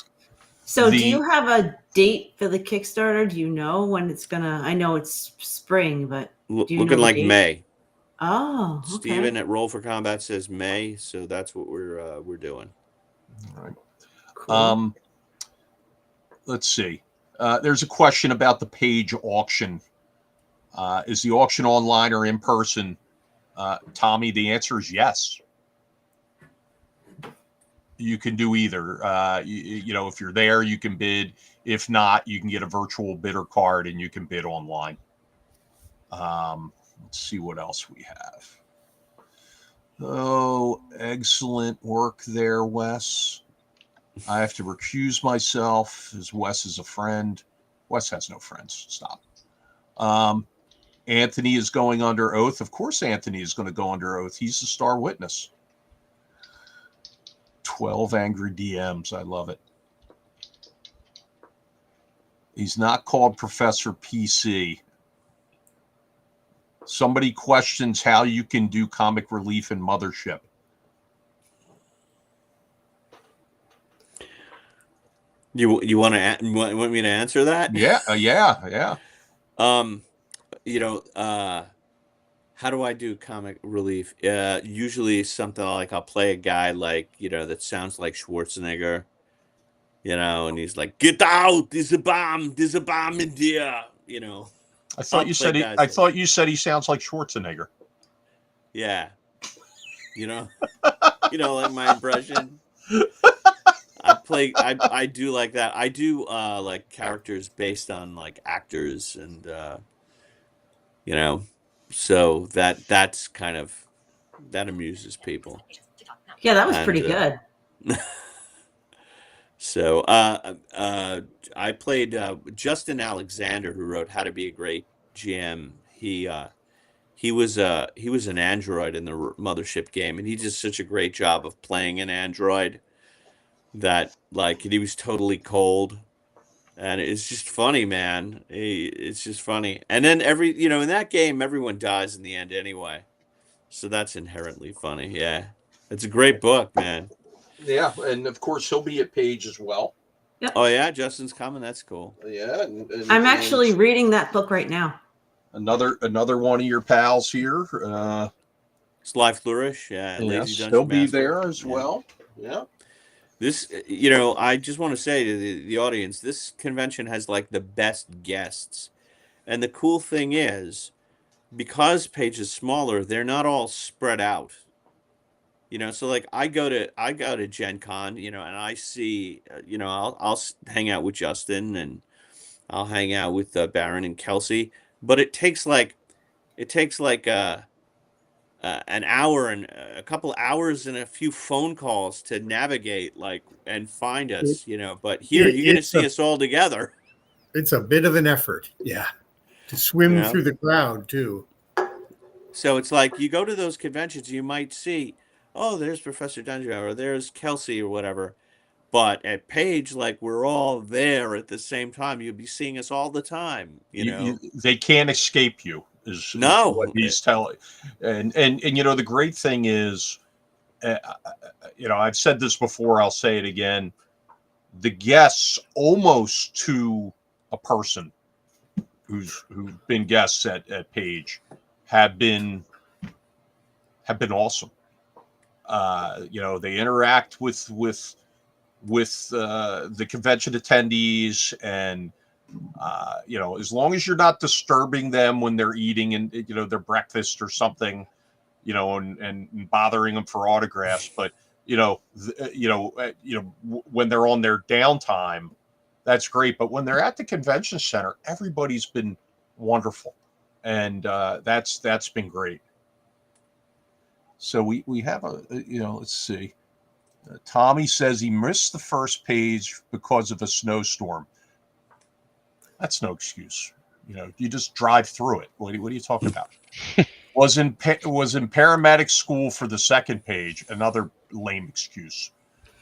[SPEAKER 4] So do you have a date for the Kickstarter? Do you know when it's gonna? I know it's spring, but do you
[SPEAKER 5] looking
[SPEAKER 4] know
[SPEAKER 5] like
[SPEAKER 4] date?
[SPEAKER 5] May.
[SPEAKER 4] Oh, okay.
[SPEAKER 5] Steven at Roll for Combat says May, so that's what we're doing.
[SPEAKER 1] All right.
[SPEAKER 4] Cool.
[SPEAKER 1] Let's see. There's a question about the page auction. Is the auction online or in person? Tommy, the answer is yes. You can do either. If you're there, you can bid. If not, you can get a virtual bidder card and you can bid online. Let's see what else we have. Oh, excellent work there, Wes. I have to recuse myself as Wes is a friend. Wes has no friends. Stop. Anthony is going under oath. Of course, Anthony is going to go under oath. He's the star witness. 12 angry DMs. I love it. He's not called Professor PC. Somebody questions how you can do comic relief in Mothership.
[SPEAKER 5] You want me to answer that?
[SPEAKER 1] Yeah.
[SPEAKER 5] How do I do comic relief? Usually something like I'll play a guy like, that sounds like Schwarzenegger, and he's like, "Get out! There's a bomb in there,"
[SPEAKER 1] I thought you said he sounds like Schwarzenegger.
[SPEAKER 5] Yeah. Like my impression. I do like that. I do like characters based on like actors and So that's kind of, that amuses people.
[SPEAKER 4] Yeah, that was
[SPEAKER 5] And
[SPEAKER 4] pretty good.
[SPEAKER 5] so I played Justin Alexander, who wrote How to Be a Great GM. He was an android in the Mothership game, and he did such a great job of playing an android that, like, he was totally cold, and it's just funny, man. It's just funny. And then in that game, everyone dies in the end anyway, so that's inherently funny. Yeah, it's a great book, man.
[SPEAKER 1] Yeah, and of course he'll be at Page as well.
[SPEAKER 4] Yep.
[SPEAKER 5] Oh yeah, Justin's coming. That's cool.
[SPEAKER 1] Yeah,
[SPEAKER 4] I'm actually reading that book right now.
[SPEAKER 1] Another one of your pals here.
[SPEAKER 5] Sly Flourish, yeah, Lazy
[SPEAKER 1] Yes,
[SPEAKER 5] Dungeon
[SPEAKER 1] he'll be
[SPEAKER 5] Master.
[SPEAKER 1] there as
[SPEAKER 5] Yeah.
[SPEAKER 1] well. Yeah.
[SPEAKER 5] This, I just want to say to the audience, this convention has like the best guests. And the cool thing is, because Page is smaller, they're not all spread out. So like I go to Gen Con, and I see, I'll hang out with Justin, and I'll hang out with Baron and Kelsey, but it takes like an hour and a couple hours and a few phone calls to navigate and find us, but here you're going to see us all together.
[SPEAKER 3] It's a bit of an effort, yeah, to swim through the crowd too.
[SPEAKER 5] So it's like you go to those conventions, you might see, oh, there's Professor Dungeon, or there's Kelsey or whatever, but at Page, like, we're all there at the same time. You'll be seeing us all the time.
[SPEAKER 1] They can't escape you. Is what he's telling. And the great thing is, I've said this before, I'll say it again, the guests almost to a person who've been guests at Page have been awesome. They interact with the convention attendees, and as long as you're not disturbing them when they're eating and their breakfast or something, and bothering them for autographs, but when they're on their downtime, that's great. But when they're at the convention center, everybody's been wonderful, and that's been great. So we have let's see. Tommy says he missed the first Page because of a snowstorm. That's no excuse. You just drive through it. What are you talking about? was in paramedic school for the second Page. Another lame excuse.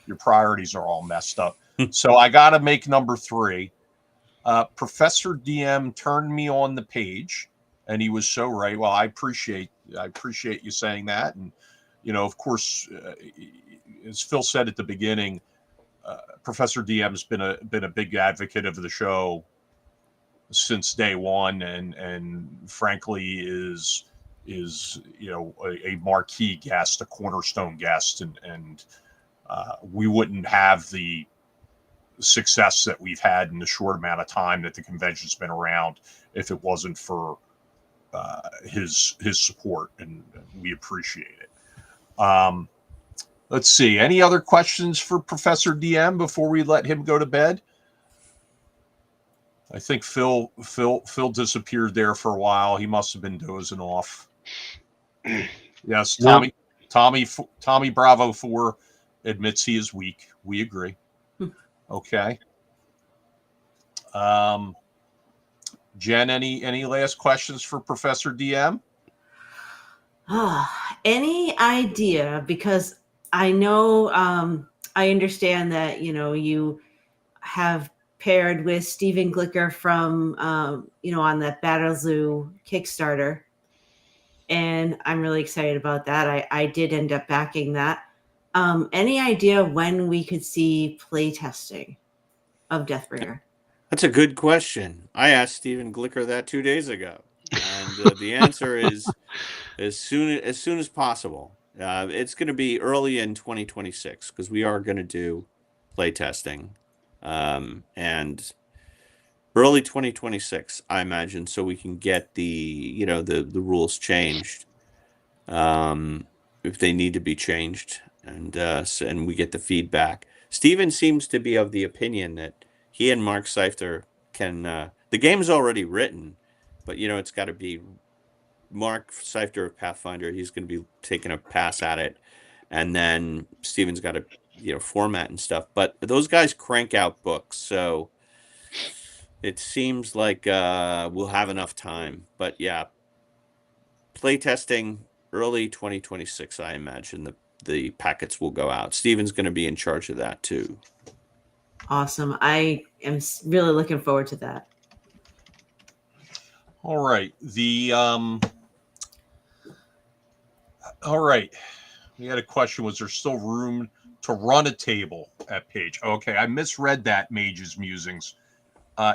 [SPEAKER 1] Your priorities are all messed up. So I got to make number 3. Professor DM turned me on the Page, and he was so right. Well, I appreciate you saying that, and of course. As Phil said at the beginning, Professor DM has been a big advocate of the show since day one, and frankly is a marquee guest, a cornerstone guest, and we wouldn't have the success that we've had in the short amount of time that the convention's been around if it wasn't for his support, and we appreciate it. Let's see. Any other questions for Professor DM before we let him go to bed? I think Phil disappeared there for a while. He must have been dozing off. Yes, Tommy Bravo 4 admits he is weak. We agree. Okay. Jen, any last questions for Professor DM?
[SPEAKER 4] Any idea? Because I know, I understand that, you have paired with Stephen Glicker from, on that Battle Zoo Kickstarter. And I'm really excited about that. I did end up backing that. Any idea when we could see play testing of Deathbringer?
[SPEAKER 5] That's a good question. I asked Stephen Glicker that 2 days ago. And the answer is as soon as possible. It's going to be early in 2026 because we are going to do play testing, and early 2026, I imagine, so we can get the rules changed if they need to be changed, and we get the feedback. Steven seems to be of the opinion that he and Mark Seifter can. The game's already written, but it's got to be Mark Seifter of Pathfinder, he's going to be taking a pass at it, and then Steven's got to format and stuff. But those guys crank out books, so it seems like we'll have enough time. But yeah, playtesting early 2026, I imagine the packets will go out. Steven's going to be in charge of that too.
[SPEAKER 4] Awesome. I am really looking forward to that.
[SPEAKER 1] All right. All right. We had a question. Was there still room to run a table at Page? Okay. I misread that, Mage's Musings.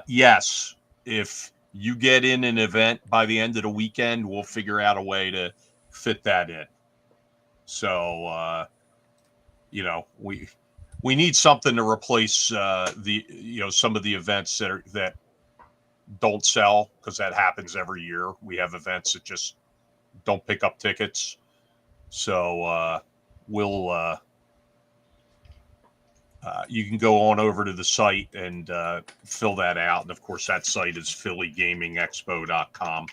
[SPEAKER 1] Yes. If you get in an event by the end of the weekend, we'll figure out a way to fit that in. So, we need something to replace some of the events that don't sell, because that happens every year. We have events that just don't pick up tickets. So we'll you can go on over to the site and fill that out. And of course, that site is phillygamingexpo.com.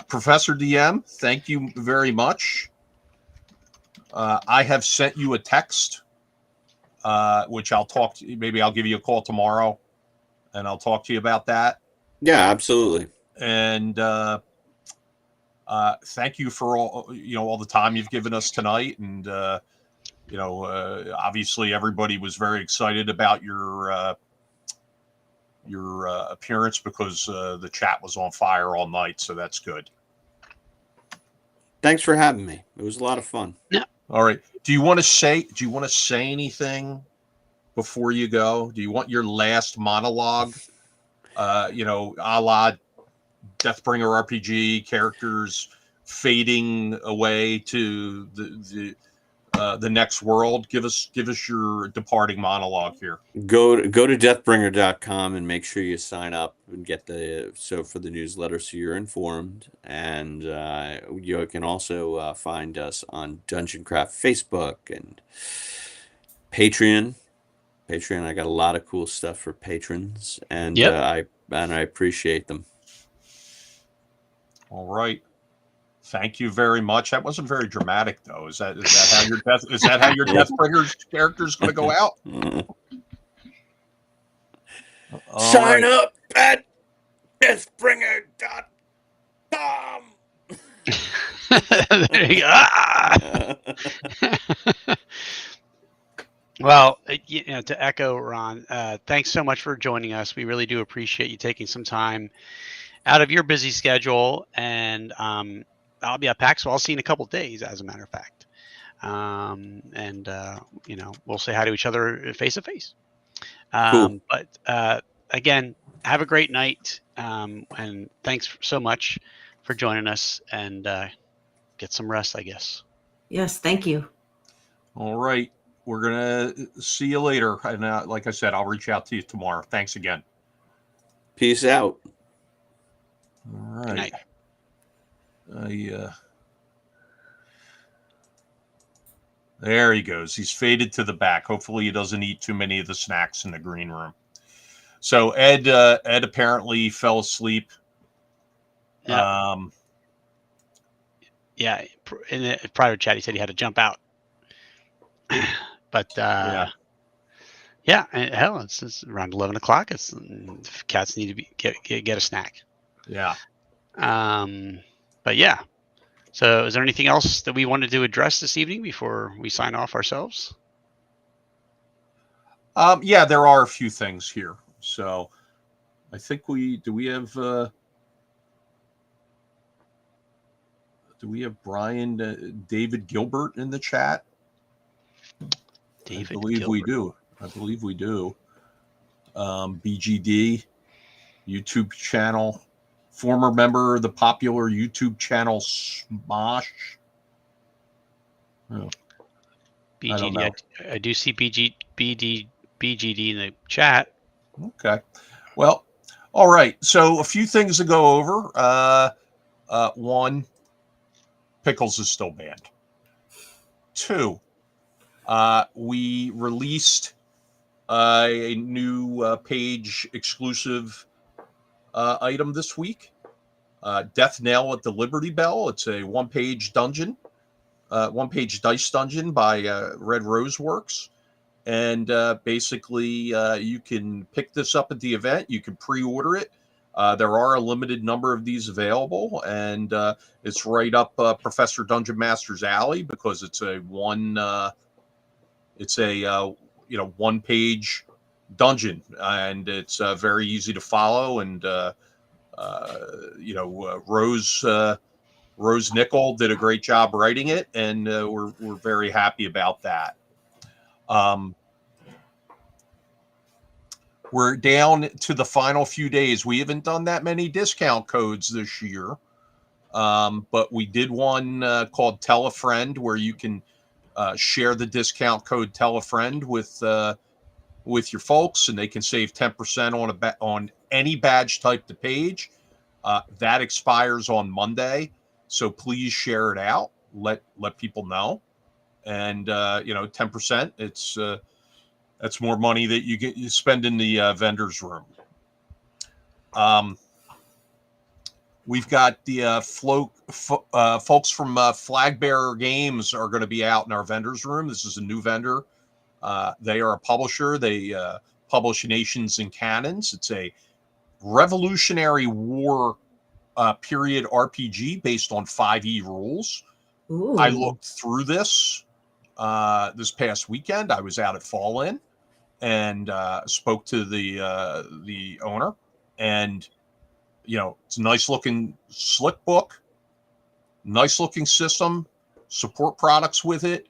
[SPEAKER 1] Professor DM, thank you very much. I have sent you a text, which I'll talk to you. Maybe I'll give you a call tomorrow and I'll talk to you about that.
[SPEAKER 5] Yeah, absolutely.
[SPEAKER 1] And thank you for all the time you've given us tonight. And obviously everybody was very excited about your appearance, because the chat was on fire all night. So that's good.
[SPEAKER 5] Thanks for having me. It was a lot of fun.
[SPEAKER 2] Yeah.
[SPEAKER 1] All right. Do you want to say anything before you go? Do you want your last monologue? A la Deathbringer RPG, characters fading away to the next world. Give us your departing monologue here.
[SPEAKER 5] Go to deathbringer.com and make sure you sign up and get for the newsletter, so you're informed. And you can also find us on DungeonCraft Facebook and Patreon. I got a lot of cool stuff for patrons, and I appreciate them.
[SPEAKER 1] All right. Thank you very much. That wasn't very dramatic, though. Is that how your Deathbringer's character is going to go out?
[SPEAKER 5] Sign up at deathbringer.com.
[SPEAKER 2] There you go. Well, to echo Ron, thanks so much for joining us. We really do appreciate you taking some time out of your busy schedule, and I'll be at PAX, so I'll see you in a couple of days, as a matter of fact. We'll say hi to each other face to face.
[SPEAKER 5] Cool.
[SPEAKER 2] But again, have a great night, and thanks so much for joining us, and get some rest, I guess.
[SPEAKER 4] Yes, thank you.
[SPEAKER 1] All right. We're going to see you later. And like I said, I'll reach out to you tomorrow. Thanks again.
[SPEAKER 5] Peace out.
[SPEAKER 1] All right.
[SPEAKER 2] Good night.
[SPEAKER 1] There he goes. He's faded to the back. Hopefully he doesn't eat too many of the snacks in the green room. So Ed apparently fell asleep.
[SPEAKER 2] Yeah. In the prior chat, he said he had to jump out. But hell, it's around 11 o'clock. Cats need to get a snack.
[SPEAKER 1] Yeah.
[SPEAKER 2] But yeah. So is there anything else that we wanted to address this evening before we sign off ourselves?
[SPEAKER 1] Yeah, there are a few things here. So I think do we have Brian David Gilbert in the chat? I believe we do. BGD YouTube channel, former member of the popular YouTube channel Smosh. Oh,
[SPEAKER 2] BGD. I do see BGD in the chat.
[SPEAKER 1] Okay. Well, all right. So a few things to go over. One, Pickles is still banned. Two, we released a new page exclusive item this week. Death Nail at the Liberty Bell. It's a one-page dungeon, one-page dice dungeon by Red Rose Works. And basically, you can pick this up at the event. You can pre-order it. There are a limited number of these available, and it's right up Professor Dungeon Master's alley because it's a one-page dungeon, and it's very easy to follow. And Rose Nickel did a great job writing it, and we're very happy about that. We're down to the final few days. We haven't done that many discount codes this year, but we did one called Tell a Friend, where you can share the discount code Tell a Friend with your folks, and they can save 10% on any badge type to page. That expires on Monday, so please share it out. Let people know, and 10%. That's more money that you spend in the vendor's room. We've got the folks from Flag Bearer Games are going to be out in our vendor's room. This is a new vendor. They are a publisher. They publish Nations and Cannons. It's a Revolutionary War period RPG based on 5e rules.
[SPEAKER 4] Ooh.
[SPEAKER 1] I looked through this past weekend. I was out at Fall In and spoke to the owner, and it's a nice looking slick book, nice looking system, support products with it.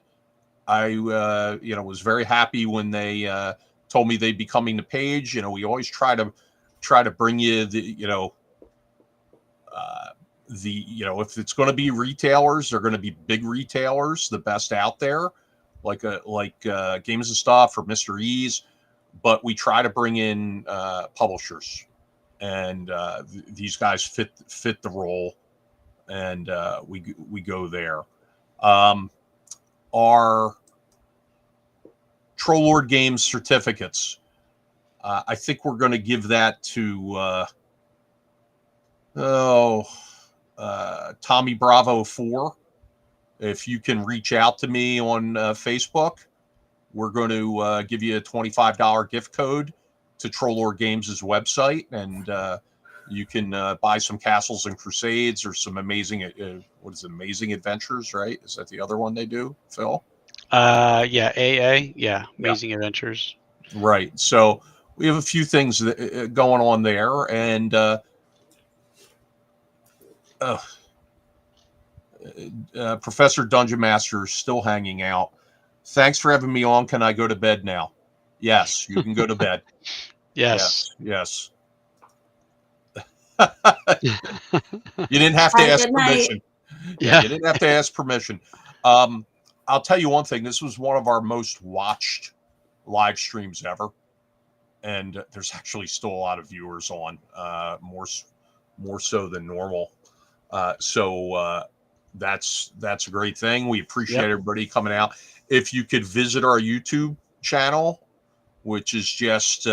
[SPEAKER 1] I was very happy when they told me they'd be coming to page. We always try to bring you if it's going to be retailers, they're going to be big retailers, the best out there, like Games and Stuff or Mr. E's, but we try to bring in publishers, and these guys fit the role, and we go there. Our Troll Lord Games certificates, I think we're going to give that to Tommy Bravo 4. If you can reach out to me on Facebook, we're going to give you a $25 gift code to Troll Lord Games' website, and you can buy some Castles and Crusades or some amazing Adventures, right? Is that the other one they do, Phil?
[SPEAKER 2] Yeah, AA, yeah, Amazing Adventures.
[SPEAKER 1] Right. So we have a few things going on there, and Professor Dungeon Master is still hanging out. Thanks for having me on. Can I go to bed now? Yes, you can go to bed.
[SPEAKER 2] Yes.
[SPEAKER 1] Yes. You didn't have to ask permission.
[SPEAKER 2] Yeah.
[SPEAKER 1] You didn't have to ask permission. I'll tell you one thing. This was one of our most watched live streams ever, and there's actually still a lot of viewers on, more so than normal. So that's a great thing. We appreciate everybody coming out. If you could visit our YouTube channel, which is just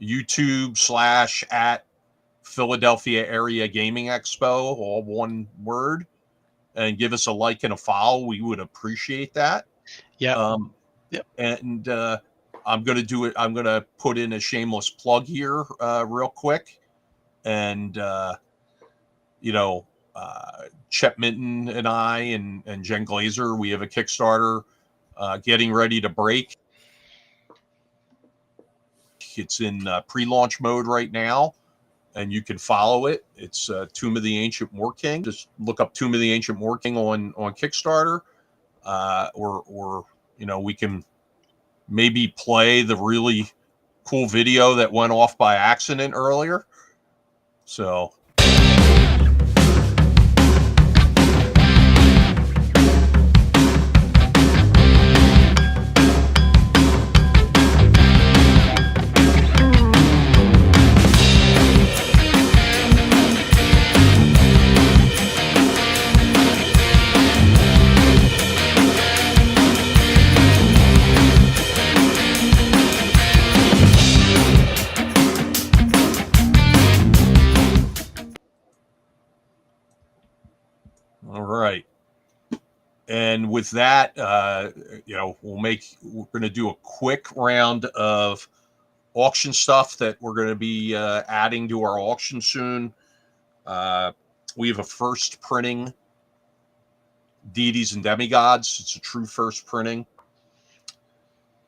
[SPEAKER 1] YouTube / Philadelphia Area Gaming Expo, all one word, and give us a like and a follow, we would appreciate that.
[SPEAKER 2] Yeah.
[SPEAKER 1] And I'm going to do it. I'm going to put in a shameless plug here real quick. And, Chet Minton and I and Jen Glazer, we have a Kickstarter getting ready to break. It's in pre-launch mode right now, and you can follow it. It's Tomb of the Ancient War King. Just look up Tomb of the Ancient War King on Kickstarter, or we can maybe play the really cool video that went off by accident earlier. So. And with that, we're going to do a quick round of auction stuff that we're going to be adding to our auction soon. We have a first printing Deities and Demigods. It's a true first printing.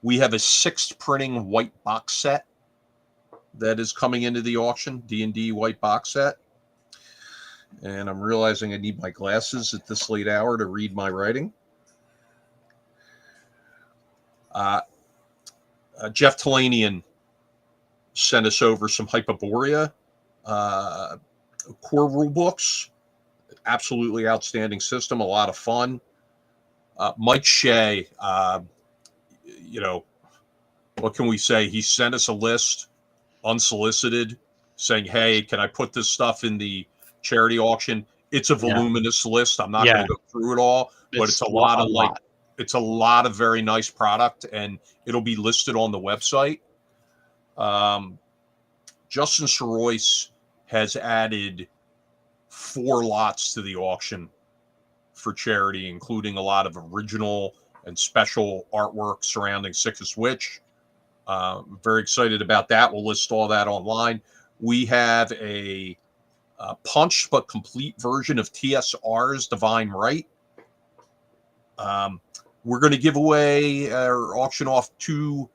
[SPEAKER 1] We have a 6th printing white box set that is coming into the auction, D&D white box set. And I'm realizing I need my glasses at this late hour to read my writing. Jeff Talanian sent us over some Hyperborea core rule books. Absolutely outstanding system, a lot of fun. Mike Shea, what can we say? He sent us a list unsolicited saying, hey, can I put this stuff in the charity auction? It's a voluminous list. I'm not going to go through it all, but it's a lot of very nice product, and it'll be listed on the website. Justin Sorois has added 4 lots to the auction for charity, including a lot of original and special artwork surrounding Sickest Witch. Very excited about that. We'll list all that online. We have a punched but complete version of TSR's Divine Right. We're going to give away or auction off 2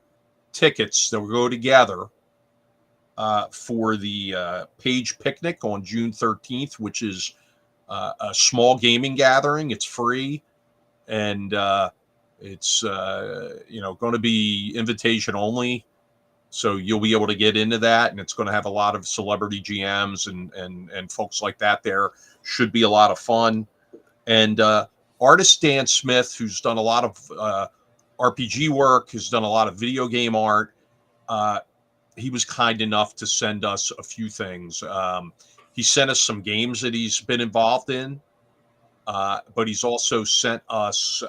[SPEAKER 1] tickets that will go together for the Page Picnic on June 13th, which is a small gaming gathering. It's free, and it's going to be invitation only. So you'll be able to get into that, and it's going to have a lot of celebrity GMs and folks like that there. Should be a lot of fun. And artist Dan Smith, who's done a lot of RPG work, has done a lot of video game art. He was kind enough to send us a few things. He sent us some games that he's been involved in, but he's also sent us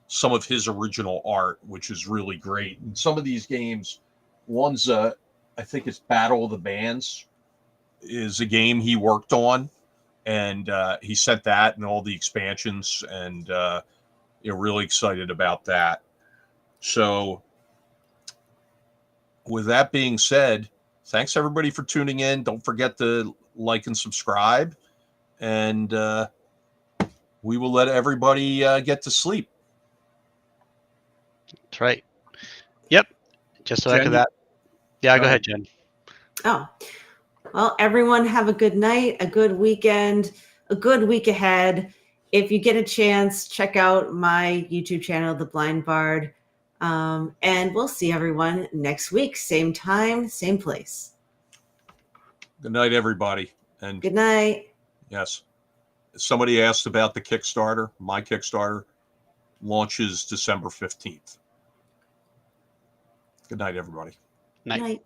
[SPEAKER 1] some of his original art, which is really great. And some of these games, one's I think it's Battle of the Bands, is a game he worked on, and he sent that and all the expansions, and really excited about that. So with that being said, thanks everybody for tuning in. Don't forget to like and subscribe, and we will let everybody get to sleep.
[SPEAKER 2] That's right. Yep. Just so echo that. Yeah, go ahead, Jen.
[SPEAKER 4] Oh, well, everyone have a good night, a good weekend, a good week ahead. If you get a chance, check out my YouTube channel, The Blind Bard. And we'll see everyone next week. Same time, same place.
[SPEAKER 1] Good night, everybody. And
[SPEAKER 4] good night.
[SPEAKER 1] Yes. Somebody asked about the Kickstarter. My Kickstarter launches December 15th. Good night, everybody.
[SPEAKER 2] Night.